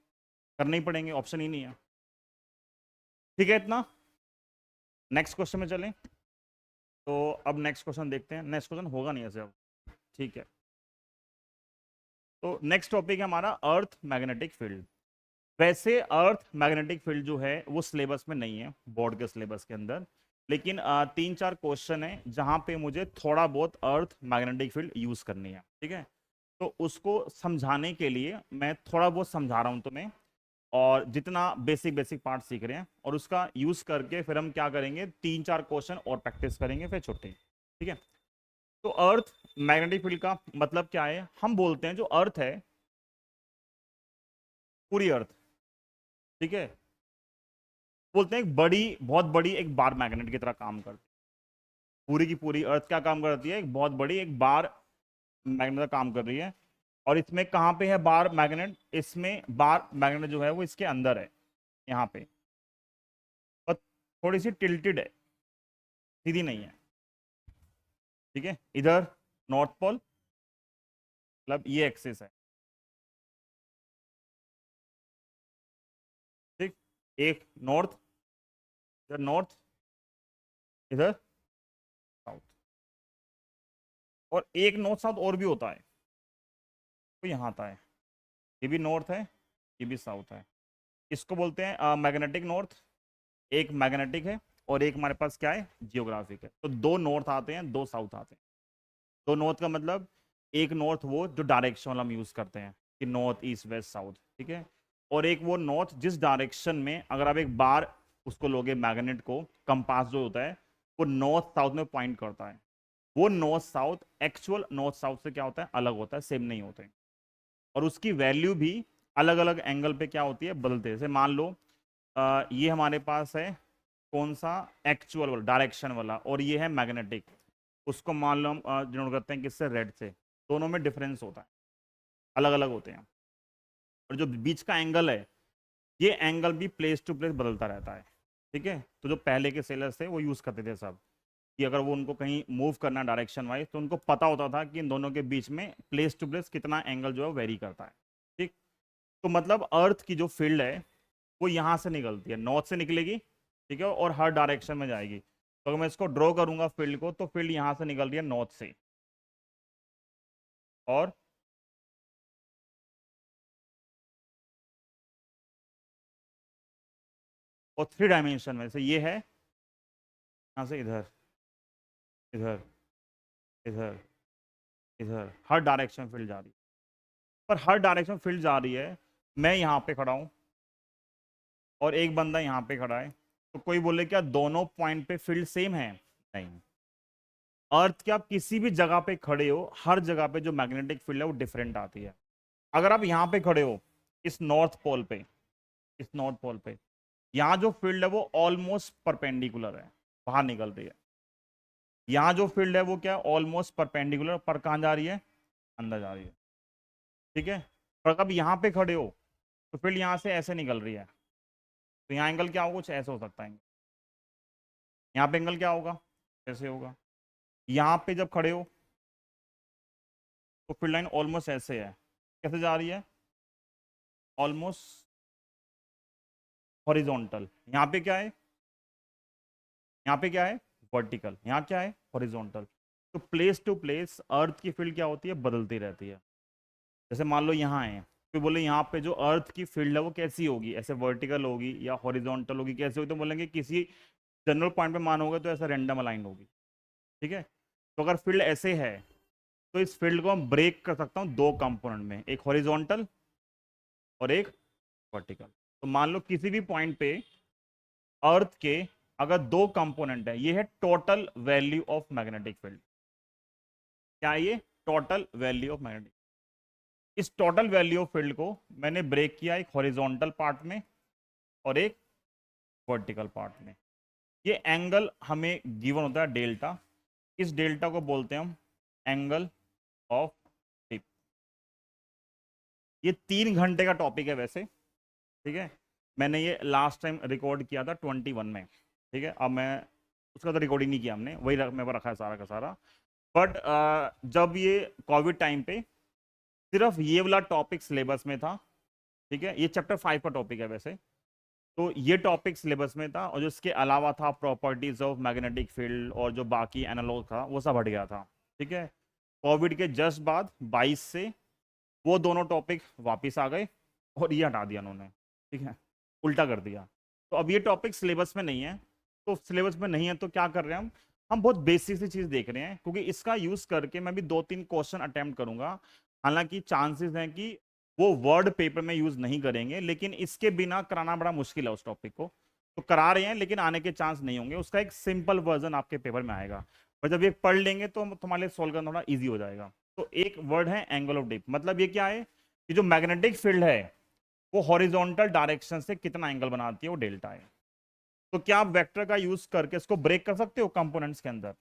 करने ही पड़ेंगे, ऑप्शन ही नहीं है। ठीक है इतना, नेक्स्ट क्वेश्चन में चलें। तो अब नेक्स्ट क्वेश्चन देखते हैं, नेक्स्ट क्वेश्चन होगा नहीं ऐसे अब, ठीक है। तो नेक्स्ट टॉपिक है हमारा अर्थ मैग्नेटिक फील्ड। वैसे अर्थ मैग्नेटिक फील्ड जो है वो सिलेबस में नहीं है, बोर्ड के सिलेबस के अंदर, लेकिन 3-4 क्वेश्चन है जहां पे मुझे थोड़ा बहुत अर्थ मैग्नेटिक फील्ड यूज करनी है। ठीक है, तो उसको समझाने के लिए मैं थोड़ा बहुत समझा रहा हूं तुम्हें, और जितना बेसिक बेसिक पार्ट सीख रहे हैं, और उसका यूज करके फिर हम क्या करेंगे, 3-4 क्वेश्चन और प्रैक्टिस करेंगे फिर छुट्टी। ठीक है, तो अर्थ मैग्नेटिक फील्ड का मतलब क्या है, हम बोलते हैं जो अर्थ है, पूरी अर्थ, ठीक है, बोलते हैं एक बड़ी, बहुत बड़ी एक बार मैग्नेट की तरह काम करती है। पूरी की पूरी अर्थ क्या काम करती है, एक बहुत बड़ी एक बार मैग्नेट का काम कर रही है। और इसमें कहाँ पे है बार मैग्नेट, इसमें बार मैग्नेट जो है वो इसके अंदर है, यहाँ पे, और थोड़ी सी टिल्टेड है, सीधी नहीं है। ठीक है, इधर नॉर्थ पोल, मतलब ये एक्सिस है, ठीक, एक नॉर्थ, इधर नॉर्थ, इधर साउथ, और एक नॉर्थ साउथ और भी होता है, तो यहाँ आता है, ये भी नॉर्थ है, ये भी साउथ है। इसको बोलते हैं मैग्नेटिक नॉर्थ, एक मैग्नेटिक है और एक हमारे पास क्या है, जियोग्राफिक है। तो 2 नॉर्थ आते हैं, 2 साउथ आते हैं। 2 नॉर्थ का मतलब, एक नॉर्थ वो जो डायरेक्शन वाला हम यूज करते हैं कि नॉर्थ ईस्ट वेस्ट साउथ, ठीक है, और एक वो नॉर्थ जिस डायरेक्शन में अगर आप एक बार उसको लोगे मैग्नेट को, कंपास जो होता है वो नॉर्थ साउथ में पॉइंट करता है, वो north south, actual north south से क्या होता है, अलग होता है, सेम नहीं होते, और उसकी वैल्यू भी अलग अलग एंगल पे क्या होती है, बदलते हैं। जैसे मान लो ये हमारे पास है कौन सा, एक्चुअल वाला, डायरेक्शन वाला, और ये है मैग्नेटिक, उसको मान लो हम डिनोट करते हैं किससे, रेड से। दोनों में डिफरेंस होता है, अलग अलग होते हैं। और जो बीच का एंगल है, ये एंगल भी प्लेस टू प्लेस बदलता रहता है, ठीक है। तो जो पहले के सेलर्स थे वो यूज करते थे सब, कि अगर वो उनको कहीं मूव करना डायरेक्शन वाइज, तो उनको पता होता था कि इन दोनों के बीच में प्लेस टू प्लेस कितना एंगल जो है वेरी करता है, ठीक। तो मतलब अर्थ की जो फील्ड है वो यहाँ से निकलती है, नॉर्थ से निकलेगी, ठीक है, और हर डायरेक्शन में जाएगी। तो अगर मैं इसको ड्रॉ करूंगा फील्ड को, तो फील्ड यहाँ से निकल रही है नॉर्थ से, और थ्री डायमेंशन में से ये है यहाँ से इधर, इधर, इधर, इधर, हर डायरेक्शन फील्ड जा रही है। पर हर डायरेक्शन फील्ड जा रही है, मैं यहाँ पे खड़ा हूँ और एक बंदा यहाँ पे खड़ा है, तो कोई बोले क्या दोनों पॉइंट पे फील्ड सेम है? नहीं। अर्थ के आप किसी भी जगह पे खड़े हो, हर जगह पे जो मैग्नेटिक फील्ड है वो डिफरेंट आती है। अगर आप यहाँ पे खड़े हो इस नॉर्थ पोल पे, इस नॉर्थ पोल पे, यहाँ जो फील्ड है वो ऑलमोस्ट परपेंडिकुलर है, बाहर निकल रही है। यहाँ जो फील्ड है वो क्या है, ऑलमोस्ट परपेंडिकुलर, पर कहाँ जा रही है, अंदर जा रही है, ठीक है। पर कब यहाँ पे खड़े हो तो फील्ड यहाँ से ऐसे निकल रही है, तो यहाँ एंगल क्या होगा, कुछ ऐसे हो सकता है। यहाँ पे एंगल क्या होगा, ऐसे होगा। यहाँ पे जब खड़े हो तो फील्ड लाइन ऑलमोस्ट ऐसे है, कैसे जा रही है, ऑलमोस्ट हॉरिजॉन्टल। यहाँ पे क्या है, यहाँ पे क्या है, वर्टिकल, यहाँ क्या है, हॉरिजॉन्टल। तो प्लेस टू प्लेस अर्थ की फील्ड क्या होती है, बदलती रहती है। जैसे मान लो यहाँ है, फिर बोले यहाँ पे जो अर्थ की फील्ड है वो कैसी होगी, ऐसे वर्टिकल होगी या हॉरिजॉन्टल होगी, कैसे होगी, तो बोलेंगे किसी जनरल पॉइंट पे मान होगा तो ऐसा रैंडम अलाइन होगी, ठीक है। तो अगर फील्ड ऐसे है, तो इस फील्ड को हम ब्रेक कर सकता हूँ दो कंपोनेंट में, एक हॉरिजॉन्टल और एक वर्टिकल। तो मान लो किसी भी पॉइंट पे अर्थ के अगर दो कंपोनेंट है, ये है total value of magnetic field. क्या है ये, टोटल वैल्यू ऑफ मैग्नेटिक। इस टोटल वैल्यू ऑफ फील्ड को मैंने ब्रेक किया एक हॉरिजॉन्टल पार्ट में और एक वर्टिकल पार्ट में। ये एंगल हमें गिवन होता है डेल्टा, इस डेल्टा को बोलते हैं हम एंगल ऑफ टिप। ये 3 घंटे का टॉपिक है वैसे, ठीक है। मैंने ये लास्ट टाइम रिकॉर्ड किया था 21 में, ठीक है। अब मैं उसका तो रिकॉर्डिंग नहीं किया हमने, वही मेरे पास रखा है सारा का सारा। बट जब ये कोविड टाइम पे सिर्फ ये वाला टॉपिक सिलेबस में था, ठीक है, ये चैप्टर 5 का टॉपिक है वैसे, तो ये टॉपिक सिलेबस में था, और जो इसके अलावा था प्रॉपर्टीज ऑफ मैग्नेटिक फील्ड और जो बाकी एनालॉग था वो सब हट गया था, ठीक है। कोविड के जस्ट बाद 22 से वो दोनों टॉपिक वापस आ गए और ये हटा दिया उन्होंने, ठीक है, उल्टा कर दिया। तो अब ये टॉपिक सिलेबस में नहीं है, तो सिलेबस में नहीं है तो क्या कर रहे हैं हम बहुत बेसिक सी चीज़ देख रहे हैं, क्योंकि इसका यूज़ करके मैं भी 2-3 क्वेश्चन अटेम्प्ट करूंगा। हालांकि चांसेस हैं कि वो वर्ड पेपर में यूज़ नहीं करेंगे, लेकिन इसके बिना कराना बड़ा मुश्किल है उस टॉपिक को, तो करा रहे हैं, लेकिन आने के चांस नहीं होंगे। उसका एक सिंपल वर्जन आपके पेपर में आएगा, और जब ये पढ़ लेंगे तो तुम्हारे लिए सोल्व करना थोड़ा ईजी हो जाएगा। तो एक वर्ड है एंगल ऑफ डिप, मतलब ये क्या है कि जो मैग्नेटिक फील्ड है वो हॉरिजॉन्टल डायरेक्शन से कितना एंगल बनाती है, वो डेल्टा है। तो क्या आप वेक्टर का यूज करके इसको ब्रेक कर सकते हो कंपोनेंट्स के अंदर?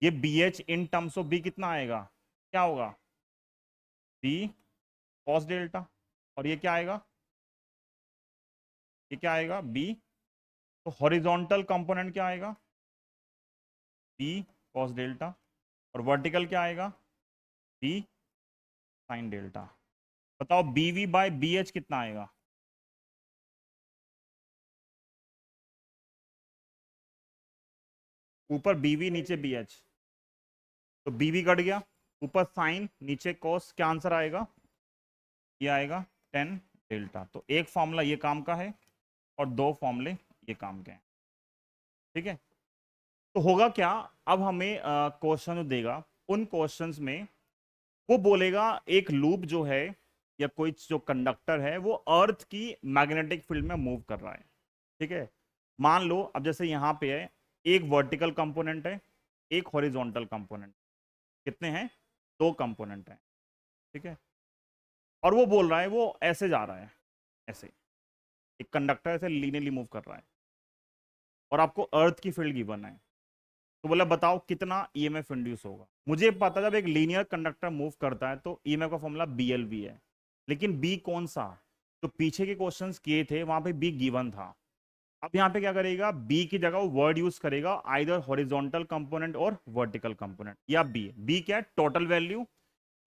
ये B H in terms of B कितना आएगा, क्या होगा, बी कॉस डेल्टा, और ये क्या आएगा, ये क्या आएगा, बी, तो हॉरिजॉन्टल कंपोनेंट क्या आएगा, बी कॉस डेल्टा, और वर्टिकल क्या आएगा, बी साइन डेल्टा। बताओ B V by B H कितना आएगा, ऊपर बी वी नीचे बी एच, तो बी वी कट गया, ऊपर साइन नीचे कॉस, क्या आंसर आएगा, ये आएगा 10 डेल्टा। तो एक फॉर्मूला ये काम का है और दो फॉर्मूले ये काम के हैं, ठीक है। तो होगा क्या, अब हमें क्वेश्चन जो देगा उन क्वेश्चंस में वो बोलेगा एक लूप जो है या कोई जो कंडक्टर है वो अर्थ की मैग्नेटिक फील्ड में मूव कर रहा है, ठीक है। मान लो अब जैसे यहाँ पे है एक वर्टिकल कंपोनेंट है, एक हॉरिजॉन्टल कंपोनेंट। कितने हैं? 2 कंपोनेंट हैं, ठीक है। और वो बोल रहा है वो ऐसे जा रहा है, ऐसे एक कंडक्टर ऐसे लीनियरली मूव कर रहा है और आपको अर्थ की फील्ड गिवन है। तो बोला बताओ कितना ईएमएफ इंड्यूस होगा। मुझे पता जब एक लीनियर कंडक्टर मूव करता है तो ईएमएफ का फॉर्मूला बीएलवी है, लेकिन बी कौन सा? तो पीछे के क्वेश्चंस किए थे वहां पे बी गिवन था। अब यहाँ पे क्या करेगा, बी की जगह वो वर्ड यूज करेगा आइदर हॉरिजॉन्टल कंपोनेंट और वर्टिकल कंपोनेंट, या बी क्या है? Total value.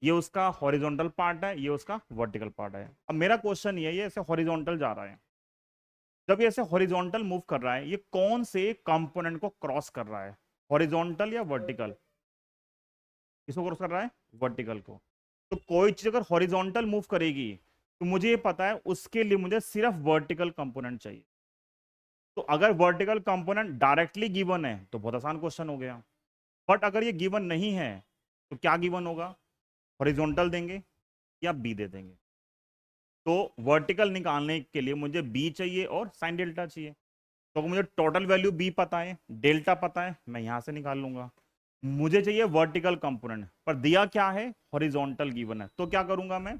ये उसका हॉरिजॉन्टल पार्ट है, ये उसका वर्टिकल पार्ट है। अब मेरा क्वेश्चन ये ऐसे हॉरिजॉन्टल जा रहा है, जब ये ऐसे हॉरिजॉन्टल मूव कर रहा है ये कौन से कंपोनेंट को क्रॉस कर रहा है? हॉरिजॉन्टल या वर्टिकल? किसको क्रॉस कर रहा है? वर्टिकल को। तो कोई चीज अगर हॉरिजॉन्टल मूव करेगी तो मुझे ये पता है उसके लिए मुझे सिर्फ वर्टिकल कंपोनेंट चाहिए। तो अगर वर्टिकल कंपोनेंट डायरेक्टली गिवन है तो बहुत आसान क्वेश्चन हो गया, बट अगर ये गिवन नहीं है तो क्या गिवन होगा? हॉरिजॉन्टल देंगे या बी दे देंगे। तो वर्टिकल निकालने के लिए मुझे बी चाहिए और साइन डेल्टा चाहिए। तो अगर मुझे टोटल वैल्यू बी पता है, डेल्टा पता है, मैं यहां से निकाल लूंगा। मुझे चाहिए वर्टिकल कंपोनेंट, पर दिया क्या है? हॉरिजॉन्टल गिवन है। तो क्या करूंगा मैं?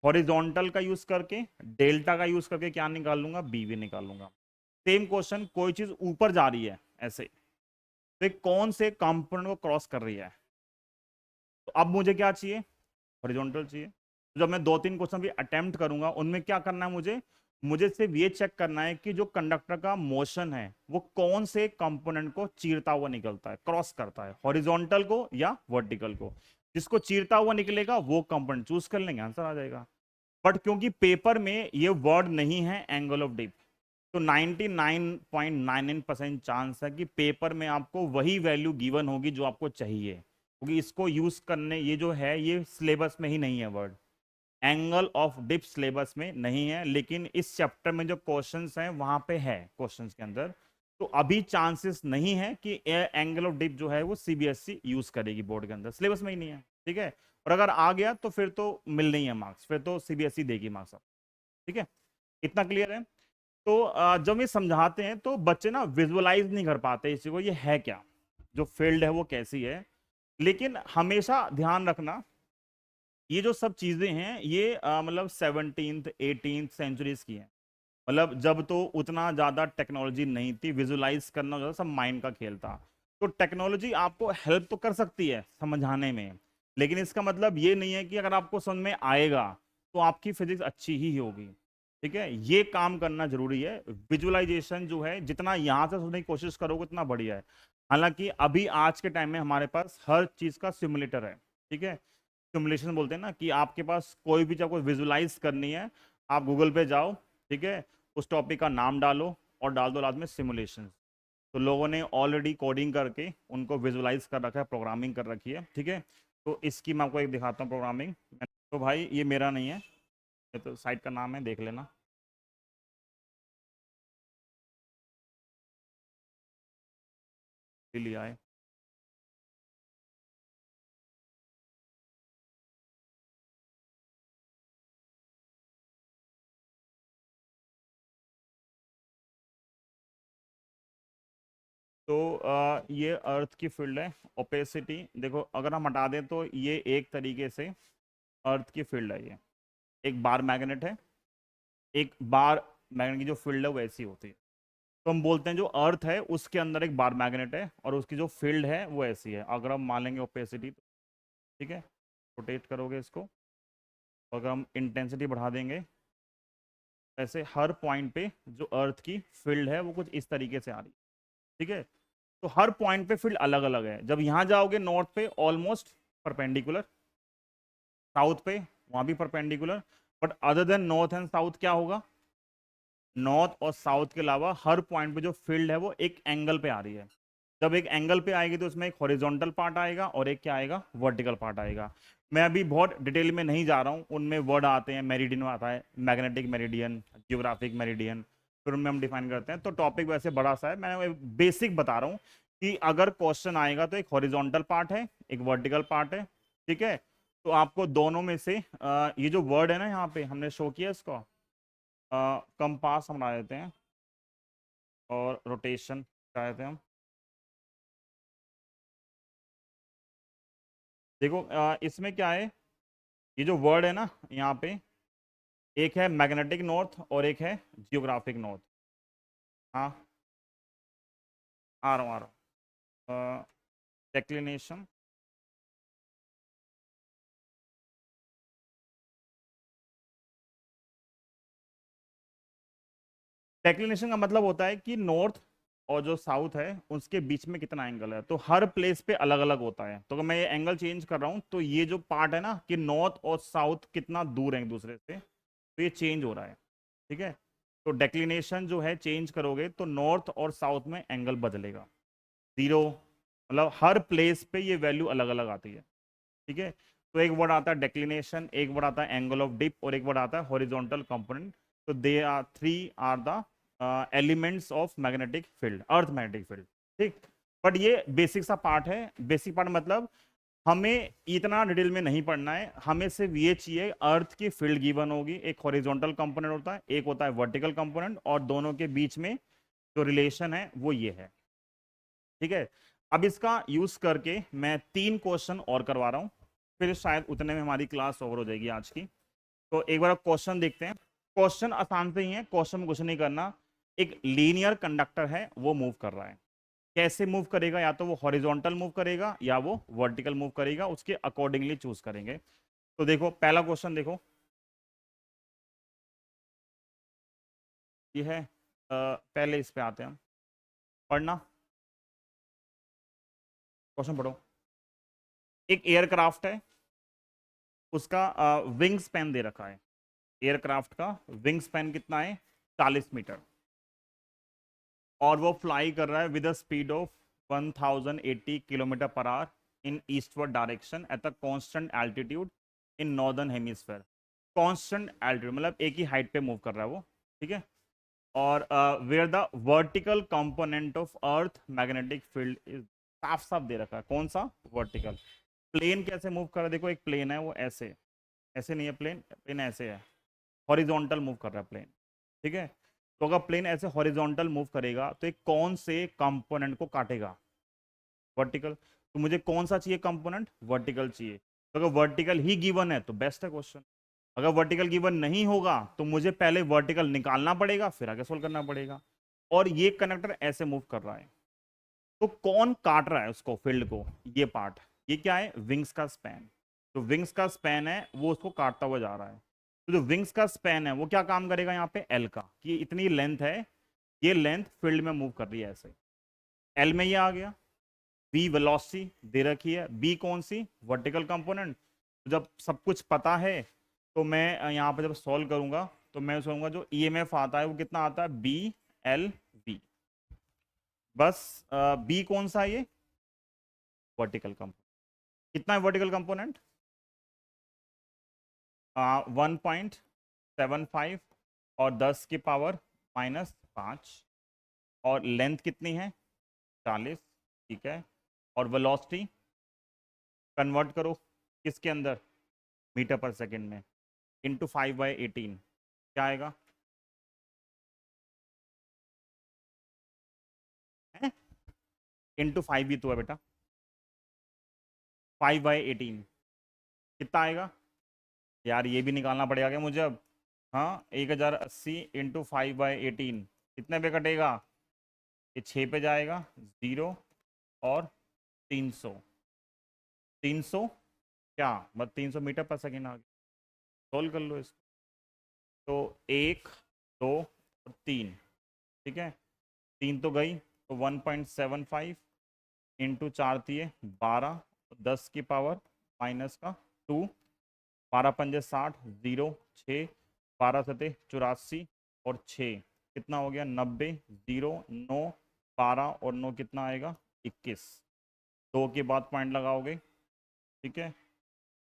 हॉरिजॉन्टल का यूज करके, डेल्टा का यूज करके क्या निकाल लूंगा? बी भी निकाल लूंगा। सेम क्वेश्चन, कोई चीज ऊपर जा रही है ऐसे, तो ये कौन से कंपोनेंट को क्रॉस कर रही है? तो अब मुझे क्या चाहिए? हॉरिजॉन्टल चाहिए। तो जब मैं 2-3 क्वेश्चन भी अटेम्प्ट करूंगा उनमें क्या करना है मुझे? मुझे सिर्फ ये चेक करना है कि जो कंडक्टर का मोशन है वो कौन से कंपोनेंट को चीरता हुआ निकलता है, क्रॉस करता है, हॉरिजॉन्टल को या वर्टिकल को। जिसको चीरता हुआ निकलेगा वो कंपोनेंट चूज कर लेंगे, आंसर आ जाएगा। बट क्योंकि पेपर में ये वर्ड नहीं है एंगल ऑफ डिप, तो 99.99% चांस है कि पेपर में आपको वही वैल्यू गिवन होगी जो आपको चाहिए, क्योंकि इसको यूज करने ये जो है ये सिलेबस में ही नहीं है word. Angle of dip syllabus में नहीं है, लेकिन इस चैप्टर में जो क्वेश्चंस हैं वहां पे है क्वेश्चंस के अंदर। तो अभी चांसेस नहीं है कि एंगल ऑफ डिप जो है वो सीबीएसई यूज करेगी बोर्ड के अंदर, सिलेबस में ही नहीं है, ठीक है। और अगर आ गया तो फिर तो मिल नहीं है मार्क्स, फिर तो सीबीएसई देगी मार्क्स आप, ठीक है। इतना क्लियर है? तो जब ये समझाते हैं तो बच्चे ना विजुअलाइज नहीं कर पाते इसी को, ये है क्या, जो फील्ड है वो कैसी है। लेकिन हमेशा ध्यान रखना ये जो सब चीजें हैं ये मतलब 17th 18th सेंचुरीज की हैं। मतलब जब तो उतना ज्यादा टेक्नोलॉजी नहीं थी, विजुलाइज करना जो सब माइंड का खेल था। तो टेक्नोलॉजी आपको हेल्प तो कर सकती है समझाने में, लेकिन इसका मतलब ये नहीं है कि अगर आपको समझ में आएगा तो आपकी फिजिक्स अच्छी ही होगी, ठीक है। ये काम करना जरूरी है। विजुअलाइजेशन जो है जितना यहाँ से सोचने की कोशिश करोगे उतना बढ़िया है। हालांकि अभी आज के टाइम में हमारे पास हर चीज का सिमुलेटर है, ठीक है। सिमुलेशन बोलते हैं ना कि आपके पास कोई भी चीज को विजुलाइज करनी है, आप गूगल पे जाओ, ठीक है, उस टॉपिक का नाम डालो और डाल दो लास्ट में सिमुलेशन। तो लोगों ने ऑलरेडी कोडिंग करके उनको विजुलाइज कर रखा है, प्रोग्रामिंग कर रखी है, ठीक है। तो इसकी मैं आपको एक दिखाता हूँ प्रोग्रामिंग। तो भाई ये मेरा नहीं है, ये तो साइट का नाम है, देख लेना। लिया है। तो ये अर्थ की फील्ड है। ओपेसिटी देखो अगर हम हटा दें तो ये एक तरीके से अर्थ की फील्ड है। ये एक बार मैग्नेट है, एक बार मैग्नेट की जो फील्ड है वो ऐसी होती है। तो हम बोलते हैं जो अर्थ है उसके अंदर एक बार मैग्नेट है और उसकी जो फील्ड है वो ऐसी है। अगर हम मान लेंगे ओपेसिटी, ठीक है, रोटेट करोगे इसको, अगर हम इंटेंसिटी बढ़ा देंगे, ऐसे हर पॉइंट पे जो अर्थ की फील्ड है वो कुछ इस तरीके से आ रही है, ठीक है। तो हर पॉइंट पे फील्ड अलग अलग है। जब यहां जाओगे नॉर्थ पे ऑलमोस्ट परपेंडिकुलर, साउथ पे वहां भी perpendicular, but other than north and south क्या होगा? नॉर्थ और साउथ के अलावा हर पॉइंट पे जो फील्ड है वो एक एंगल पे आ रही है। जब एक एंगल पे आएगी तो उसमें एक हॉरिजॉन्टल पार्ट आएगा और एक क्या आएगा? वर्टिकल पार्ट आएगा। मैं अभी बहुत डिटेल में नहीं जा रहा हूँ, उनमें वर्ड आते हैं, मेरिडियन आता है, मैग्नेटिक मेरिडियन, जियोग्राफिक मेरिडियन, फिर उनमें हम डिफाइन करते हैं। तो टॉपिक वैसे बड़ा सा है, मैं बेसिक बता रहा हूँ कि अगर क्वेश्चन आएगा तो एक हॉरिजॉन्टल पार्ट है, एक वर्टिकल पार्ट है, ठीक है। तो आपको दोनों में से ये जो वर्ड है ना यहाँ पे हमने शो किया इसको, कंपास हम बना देते हैं और रोटेशन बता देते हैं हम। देखो इसमें क्या है, ये जो वर्ड है ना यहाँ पे, एक है मैग्नेटिक नॉर्थ और एक है जियोग्राफिक नॉर्थ। हाँ, आ रहा हूँ आ रहा हूँ। डेक्लिनेशन, डेक्लिनेशन का मतलब होता है कि नॉर्थ और जो साउथ है उसके बीच में कितना एंगल है, तो हर प्लेस पे अलग अलग होता है। तो अगर मैं ये एंगल चेंज कर रहा हूँ तो ये जो पार्ट है ना कि नॉर्थ और साउथ कितना दूर है एक दूसरे से, तो ये चेंज हो रहा है। ठीक है, तो डेक्लिनेशन जो है चेंज करोगे तो नॉर्थ और साउथ में एंगल बदलेगा। जीरो मतलब हर प्लेस पे ये वैल्यू अलग अलग आती है। ठीक है, तो एक वर्ड आता है डेक्लिनेशन, एक वर्ड आता है एंगल ऑफ डिप और एक वर्ड आता है हॉरिजॉन्टल कंपोनेंट। तो they are three are the elements of magnetic field, earth magnetic field. ठीक, बट ये बेसिक सा पार्ट है। बेसिक पार्ट मतलब हमें इतना डिटेल में नहीं पढ़ना है, हमें सिर्फ ये चाहिए अर्थ की फील्ड गिवन होगी, एक हॉरिजॉन्टल कंपोनेंट होता है, एक होता है वर्टिकल कंपोनेंट, और दोनों के बीच में जो रिलेशन है वो ये है। ठीक है, अब इसका यूज करके मैं 3 क्वेश्चन और करवा रहा हूं, फिर शायद उतने में हमारी क्लास ओवर हो जाएगी आज की। तो एक बार क्वेश्चन देखते हैं। क्वेश्चन आसान से ही है, क्वेश्चन में कुछ नहीं करना। एक लीनियर कंडक्टर है, वो मूव कर रहा है। कैसे मूव करेगा, या तो वो हॉरिजॉन्टल मूव करेगा या वो वर्टिकल मूव करेगा, उसके अकॉर्डिंगली चूज करेंगे। तो देखो पहला क्वेश्चन देखो, ये है पहले इस पे आते हैं हम। पढ़ना, क्वेश्चन पढ़ो। एक एयरक्राफ्ट है, उसका विंग स्पैन दे रखा है। एयरक्राफ्ट का विंग स्पैन कितना है, 40 मीटर, और वो फ्लाई कर रहा है with a speed of 1080 kilometre per hour in eastward direction at a constant altitude in northern hemisphere. Constant altitude मतलब एक ही हाइट पे मूव कर रहा है वो। ठीक है, और where the vertical component of earth magnetic field is, साफ साफ दे रखा है कौन सा, वर्टिकल। प्लेन कैसे मूव कर रहा है, देखो एक प्लेन है वो ऐसे, ऐसे नहीं है प्लेन, प्लेन ऐसे है, हॉरिजॉन्टल मूव कर रहा है प्लेन। ठीक है, तो अगर प्लेन ऐसे हॉरिजॉन्टल मूव करेगा तो एक कौन से कंपोनेंट को काटेगा, वर्टिकल। तो मुझे कौन सा चाहिए कंपोनेंट, वर्टिकल चाहिए। तो अगर वर्टिकल ही गिवन है तो बेस्ट है क्वेश्चन। अगर वर्टिकल गिवन नहीं होगा तो मुझे पहले वर्टिकल निकालना पड़ेगा, फिर आगे सोल्व करना पड़ेगा। और ये कनेक्टर ऐसे मूव कर रहा है, तो कौन काट रहा है उसको, फील्ड को, ये पार्ट। ये क्या है, विंग्स का स्पैन। जो विंग्स का स्पैन है वो उसको काटता हुआ जा रहा है। तो जो विंग्स का स्पैन है वो क्या काम करेगा यहाँ पे, एल का, कि इतनी लेंथ है, ये लेंथ फील्ड में मूव कर रही है ऐसे। एल में ये आ गया। बी वेलोसिटी दे रखी है, बी कौन सी, वर्टिकल कंपोनेंट। तो जब सब कुछ पता है तो मैं यहाँ पे जब सॉल्व करूंगा तो मैं सोचूंगा जो ईएमएफ आता है वो कितना आता है, बी एल बी। बस बी कौन सा है, ये वर्टिकल कंपोनेंट। कितना है वर्टिकल कंपोनेंट, 1.75 और 10 की पावर -5, और लेंथ कितनी है, 40। ठीक है, और वेलोसिटी कन्वर्ट करो किसके अंदर, मीटर पर सेकंड में, इंटू 5/18, क्या आएगा, इंटू 5 भी तो है बेटा, 5/18 कितना आएगा। यार ये भी निकालना पड़ेगा क्या मुझे अब। हाँ, 1080 इंटू 5/18 कितने पे कटेगा, ये 6 पे जाएगा, 0 और 300, 300 क्या, बस 300 मीटर पर सेकेंड आ गया। सोल्व कर लो इसको। तो 1 2 और 3, ठीक है, 3 तो गई, तो 1.75 इंटू 4 × 3 = 12, 10 की पावर -2, 12×5 = 60, 0 6, 12×7 = 84 और 6 कितना हो गया, 90, 0 9, 12 और 9 कितना आएगा, 21। 2 के बाद पॉइंट लगाओगे। ठीक है,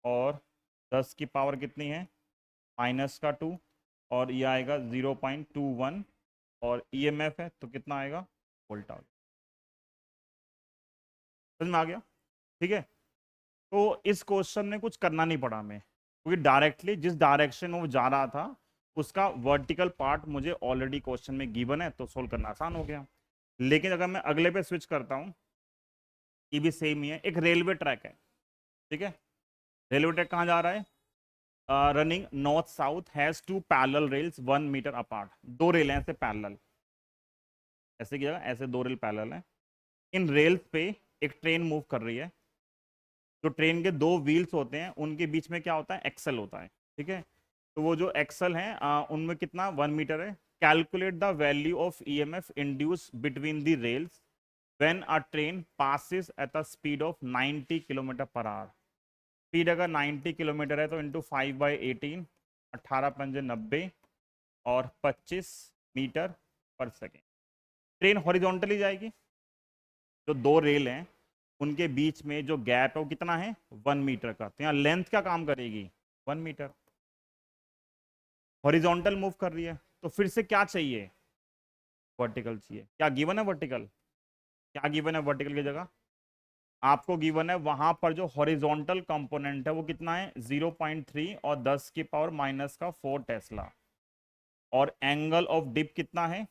और 10 की पावर कितनी है, -2, और ये आएगा 0.21, और ईएमएफ है तो कितना आएगा, वोल्ट आ गया। समझ में आ गया। ठीक है, तो इस क्वेश्चन में कुछ करना नहीं पड़ा हमें, क्योंकि डायरेक्टली जिस डायरेक्शन में वो जा रहा था उसका वर्टिकल पार्ट मुझे ऑलरेडी क्वेश्चन में गिवन है, तो सोल्व करना आसान हो गया। लेकिन अगर मैं अगले पे स्विच करता हूँ, ये भी सेम ही है, एक रेलवे ट्रैक है। ठीक है। रेलवे ट्रैक कहाँ जा रहा है? Running north south, has two parallel rails 1 metre apart. दो रेल हैं ऐसे पैरेलल, ऐसे किया ऐसे दो रेल पैरेलल हैं। इन रेल्स पे एक ट्रेन मूव कर रही है। जो ट्रेन के दो व्हील्स होते हैं उनके बीच में क्या होता है? एक्सल होता है। ठीक है। तो वो जो एक्सल हैं उनमें कितना 1 मीटर है। Calculate the value of EMF induce between the rails when a train passes at a speed of 90 kilometre per hour. Speed अगर 90 किलोमीटर है तो इंटू 5/18, 18×5 = 90 और 25 मीटर पर सेकेंड। ट्रेन हॉरिजॉन्टली जाएगी। जो दो रेल हैं उनके बीच में जो गैप है वो कितना है? 1 मीटर का। तो यहाँ लेंथ क्या काम करेगी? 1 मीटर। हॉरिजॉन्टल मूव कर रही है तो फिर से क्या चाहिए? वर्टिकल चाहिए। क्या गिवन है वर्टिकल? क्या गिवन है वर्टिकल की जगह? आपको गिवन है वहां पर जो हॉरिजॉन्टल कंपोनेंट है वो कितना है? 0.3 और 10⁻⁻⁴ टेस्ला। और एंगल ऑफ डिप कितना है?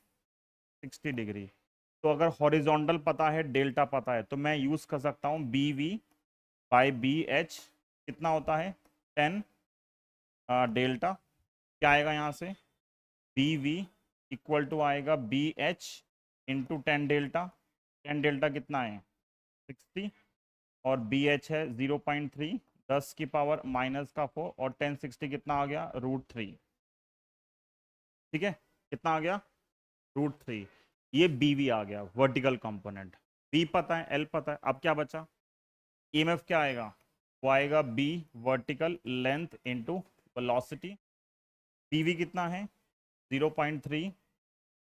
60 डिग्री। तो अगर हॉरिजॉन्टल पता है, डेल्टा पता है, तो मैं यूज कर सकता हूं BV/BH। कितना होता है? 10 डेल्टा। क्या आएगा यहाँ से? BV इक्वल टू आएगा BH इंटू 10 डेल्टा। 10 डेल्टा कितना है? 60 और BH है 0.3, 10⁻⁻⁴ और 1060 कितना आ गया? √3। ठीक है। कितना आ गया? √3। ये BV आ गया वर्टिकल कंपोनेंट। B पता है, L पता है, अब क्या बचा? EMF क्या आएगा? वो आएगा B vertical length into velocity. BV कितना है? 0.3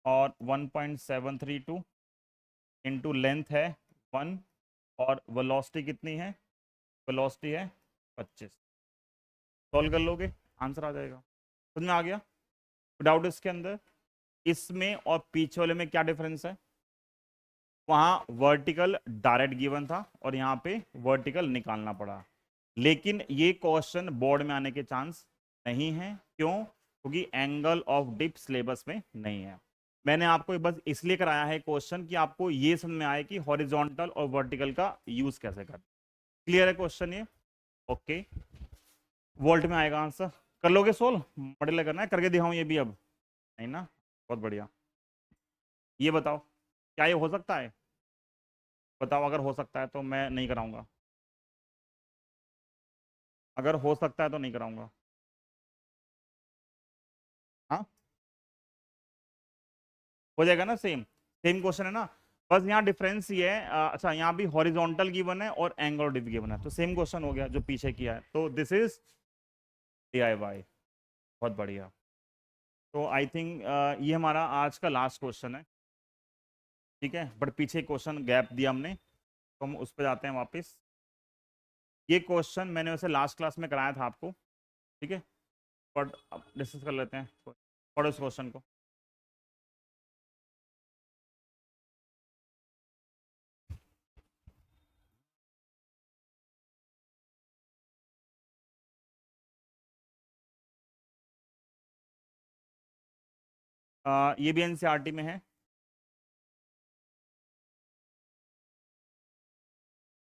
और 1.732 इंटू लेंथ है 1 और वेलोसिटी कितनी है? वेलोसिटी है 25। सॉल्व कर लोगे, आंसर आ जाएगा। समझ में आ गया? डाउट इसके अंदर? इसमें और पीछे वाले में क्या डिफरेंस है? वहां वर्टिकल डायरेक्ट गिवन था और यहाँ पे वर्टिकल निकालना पड़ा। लेकिन ये क्वेश्चन बोर्ड में आने के चांस नहीं है। क्यों? क्योंकि एंगल ऑफ डिप सिलेबस में नहीं है। मैंने आपको बस इसलिए कराया है क्वेश्चन कि आपको ये समझ में आए कि हॉरिजॉन्टल और वर्टिकल का यूज कैसे कर। क्लियर है क्वेश्चन ये? ओके। वोल्ट में आएगा आंसर। कर लोगे सोल्व? मॉडल करना है, करके दिखाऊं ये भी अब? नहीं ना? बहुत बढ़िया। ये बताओ क्या ये हो सकता है? बताओ अगर हो सकता है तो मैं नहीं कराऊंगा। अगर हो सकता है तो नहीं कराऊंगा। हाँ, हो जाएगा ना? सेम सेम क्वेश्चन है ना? बस यहाँ डिफरेंस ये है अच्छा यहाँ भी हॉरिजॉन्टल गिवन है और एंगल डिप गिवन है, तो सेम क्वेश्चन हो गया जो पीछे किया है। तो दिस इज DIY। बहुत बढ़िया। तो आई थिंक ये हमारा आज का लास्ट क्वेश्चन है। ठीक है, बट पीछे क्वेश्चन गैप दिया हमने तो हम उस पर जाते हैं वापस। ये क्वेश्चन मैंने वैसे लास्ट क्लास में कराया था आपको। ठीक है, बट अब डिस्कस कर लेते हैं। पढ़ो इस क्वेश्चन को। ये भी NCERT में है।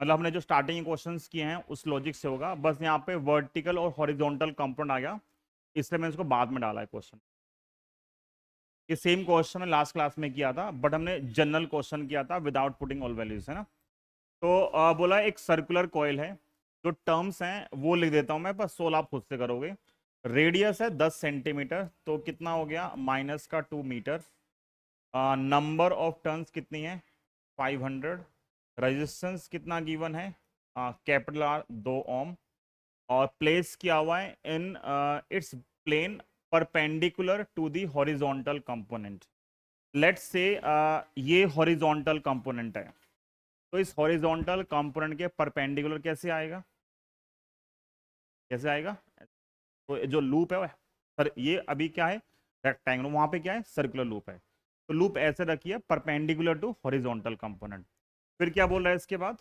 मतलब हमने जो स्टार्टिंग क्वेश्चंस किए हैं उस लॉजिक से होगा। बस यहाँ पे वर्टिकल और हॉरिजॉन्टल कंपोनेंट आ गया, इसलिए मैंने इसको बाद में डाला है क्वेश्चन। ये सेम क्वेश्चन मैंने लास्ट क्लास में किया था, बट हमने जनरल क्वेश्चन किया था विदाउट पुटिंग ऑल वैल्यूज, है ना? तो बोला एक सर्कुलर कॉइल है। जो टर्म्स हैं वो लिख देता हूं मैं, बस 16 आप खुद से करोगे। रेडियस है 10 सेंटीमीटर, तो कितना हो गया? -2 मीटर। नंबर ऑफ टर्न्स कितनी है? 500। रेजिस्टेंस कितना गिवन है? Capital R 2 ohm. और प्लेस किया हुआ है in its plane perpendicular to the horizontal component. Let's say ये हॉरिजॉन्टल कंपोनेंट है, तो इस हॉरिजॉन्टल कंपोनेंट के परपेंडिकुलर कैसे आएगा? कैसे आएगा? तो जो लूप है सर ये अभी क्या है? रेक्टेंगल। वहां पे क्या है? सर्कुलर लूप है। तो लूप ऐसे रखिए परपेंडिकुलर टू हॉरिजॉन्टल कंपोनेंट। फिर क्या बोल रहा है इसके बाद?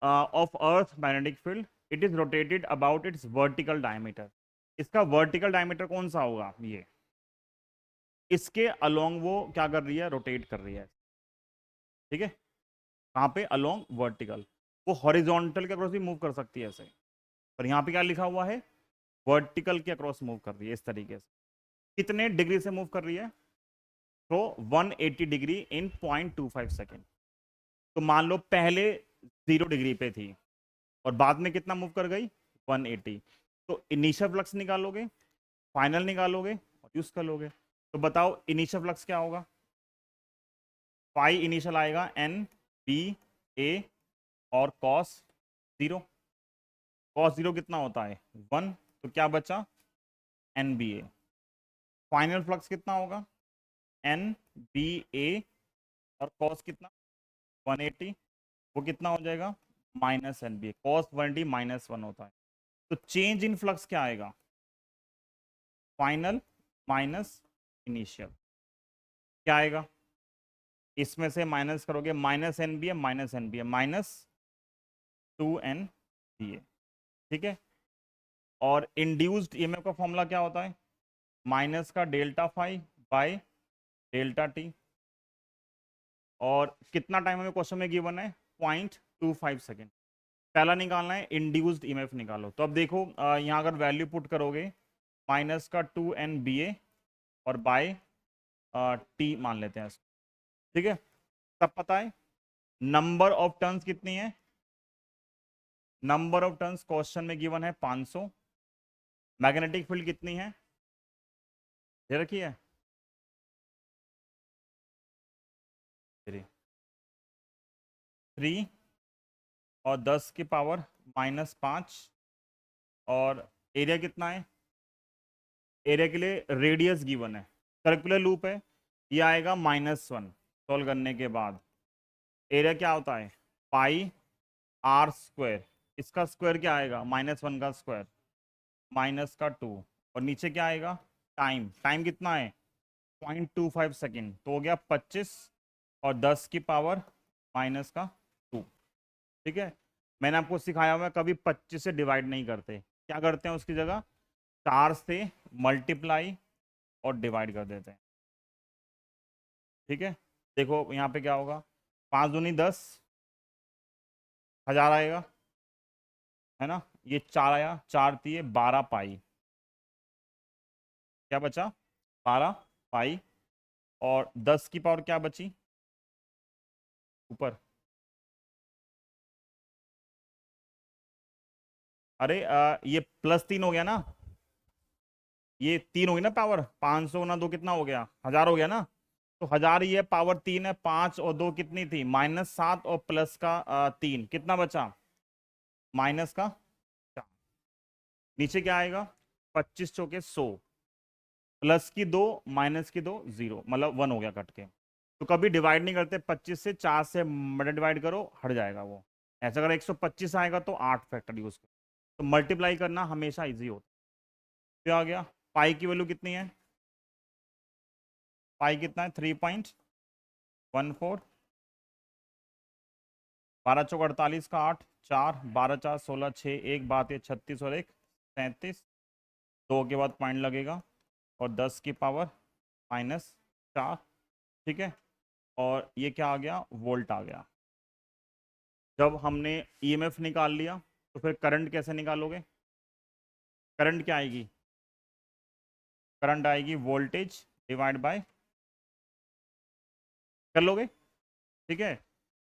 Of earth magnetic field it is rotated about it's vertical diameter. इसका वर्टिकल डायमीटर कौन सा होगा? ये इसके अलोंग वो क्या कर रही है? रोटेट कर रही है। ठीक है, कहाँ पे? Along vertical. वो हॉरिजॉन्टल के अक्रॉस भी मूव कर सकती है ऐसे, पर यहाँ पे क्या लिखा हुआ है, वर्टिकल के अक्रॉस मूव कर रही है इस तरीके से। कितने डिग्री से मूव कर रही है, तो 180 डिग्री इन 0.25 सेकेंड। तो मान लो पहले 0 डिग्री पे थी और बाद में कितना मूव कर गई, 180। तो इनिशियल फ्लक्स निकालोगे, फाइनल निकालोगे और यूज कर लोगे। तो बताओ इनिशियल फ्लक्स क्या होगा, फाई इनिशियल आएगा एन बी ए और कॉस 0। कॉस 0 कितना होता है 1, तो क्या बचा एन बी ए। फाइनल फ्लक्स कितना होगा एन बी ए और कॉस कितना 180, वो कितना हो जाएगा minus N B A. Cos 180 -1 होता है। तो चेंज इन फ्लक्स क्या आएगा, फाइनल माइनस इनिशियल। क्या आएगा, इसमें से माइनस करोगे माइनस एन बी ए माइनस 2 एन बी ए, ठीक है। और इंड्यूस्ड ईएमएफ का फॉर्मूला क्या होता है, माइनस का delta phi by delta t. और कितना टाइम हमें क्वेश्चन में गिवन है 0.25 सेकेंड। पहला निकालना है इंड्यूस्ड ईएमएफ निकालो। तो अब देखो यहाँ अगर वैल्यू पुट करोगे माइनस का 2 बी ए और बाय टी मान लेते हैं इसको, ठीक है। तब पता है नंबर ऑफ टर्न्स कितनी है, नंबर ऑफ टर्न्स क्वेश्चन में गिवन है 500। मैग्नेटिक फील्ड कितनी है, ये रखी है 3 और 10 की पावर -5। और एरिया कितना है, एरिया के लिए रेडियस गिवन है, सर्कुलर लूप है, ये आएगा -1 सॉल्व करने के बाद। एरिया क्या होता है पाई आर स्क्वायर, इसका स्क्वायर क्या आएगा -1 का स्क्वायर माइनस का 2। और नीचे क्या आएगा टाइम, टाइम कितना है 0.25 सेकेंड, तो हो गया 25 और 10 की पावर -2, ठीक है। मैंने आपको सिखाया हुआ है कभी 25 से डिवाइड नहीं करते, क्या करते हैं उसकी जगह 4 से मल्टीप्लाई और डिवाइड कर देते हैं, ठीक है। देखो यहाँ पे क्या होगा 5 दूनी 10, 1000 आएगा, है ना। ये 4 आया, 4 दिए 12 पाई, क्या बचा 12 पाई। और 10 की पावर क्या बची ऊपर, अरे ये +3 हो गया ना, ये 3 हो गई ना पावर, 500 ना 2 कितना हो गया 1000 हो गया ना। तो 1000 ये पावर 3 है, 5 और 2 कितनी थी -7 और प्लस का 3 कितना बचा माइनस का 4। नीचे क्या आएगा 25 चौके 100, प्लस की 2 माइनस की 2 0, मतलब 1 हो गया कट के। तो कभी डिवाइड नहीं करते, 25 से 4 से डिवाइड करो हट जाएगा वो। ऐसा अगर 125 आएगा तो 8 फैक्टर यूज करो, तो मल्टीप्लाई करना हमेशा इजी होता है। क्या आ गया पाई की वैल्यू कितनी है, पाई कितना है 3.14, 12 चौक 48 का 8, 4 12 4 16 6 1 बात है 36 और 1 37, 2 के बाद पॉइंट लगेगा और 10 की पावर -4, ठीक है। और ये क्या आ गया वोल्ट आ गया। जब हमने ईएमएफ निकाल लिया तो फिर करंट कैसे निकालोगे, करंट क्या आएगी, करंट आएगी वोल्टेज डिवाइड बाय, कर लोगे, ठीक है।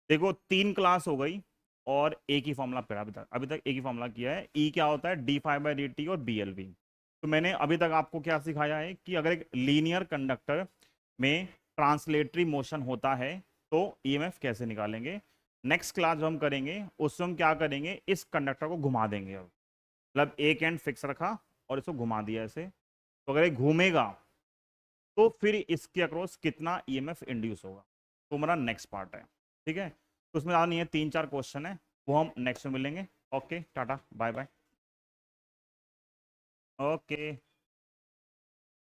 देखो 3 क्लास हो गई और एक ही फॉर्मूला पढ़ा अभी तक एक ही फॉर्मूला किया है। ई क्या होता है d∅dt और BLV। तो मैंने अभी तक आपको क्या सिखाया है कि अगर एक लीनियर कंडक्टर में ट्रांसलेटरी मोशन होता है तो ईएमएफ कैसे निकालेंगे। नेक्स्ट क्लास जो हम करेंगे उसमें हम क्या करेंगे, इस कंडक्टर को घुमा देंगे। अब मतलब एक एंड फिक्स रखा और इसको घुमा दिया ऐसे, तो अगर ये घूमेगा तो फिर इसके अक्रॉस कितना ईएमएफ इंड्यूस होगा, तो हमारा नेक्स्ट पार्ट है, ठीक है। तो उसमें ज़्यादा नहीं है, 3-4 क्वेश्चन है, वो हम नेक्स्ट में मिलेंगे। Okay tata bye bye. Okay.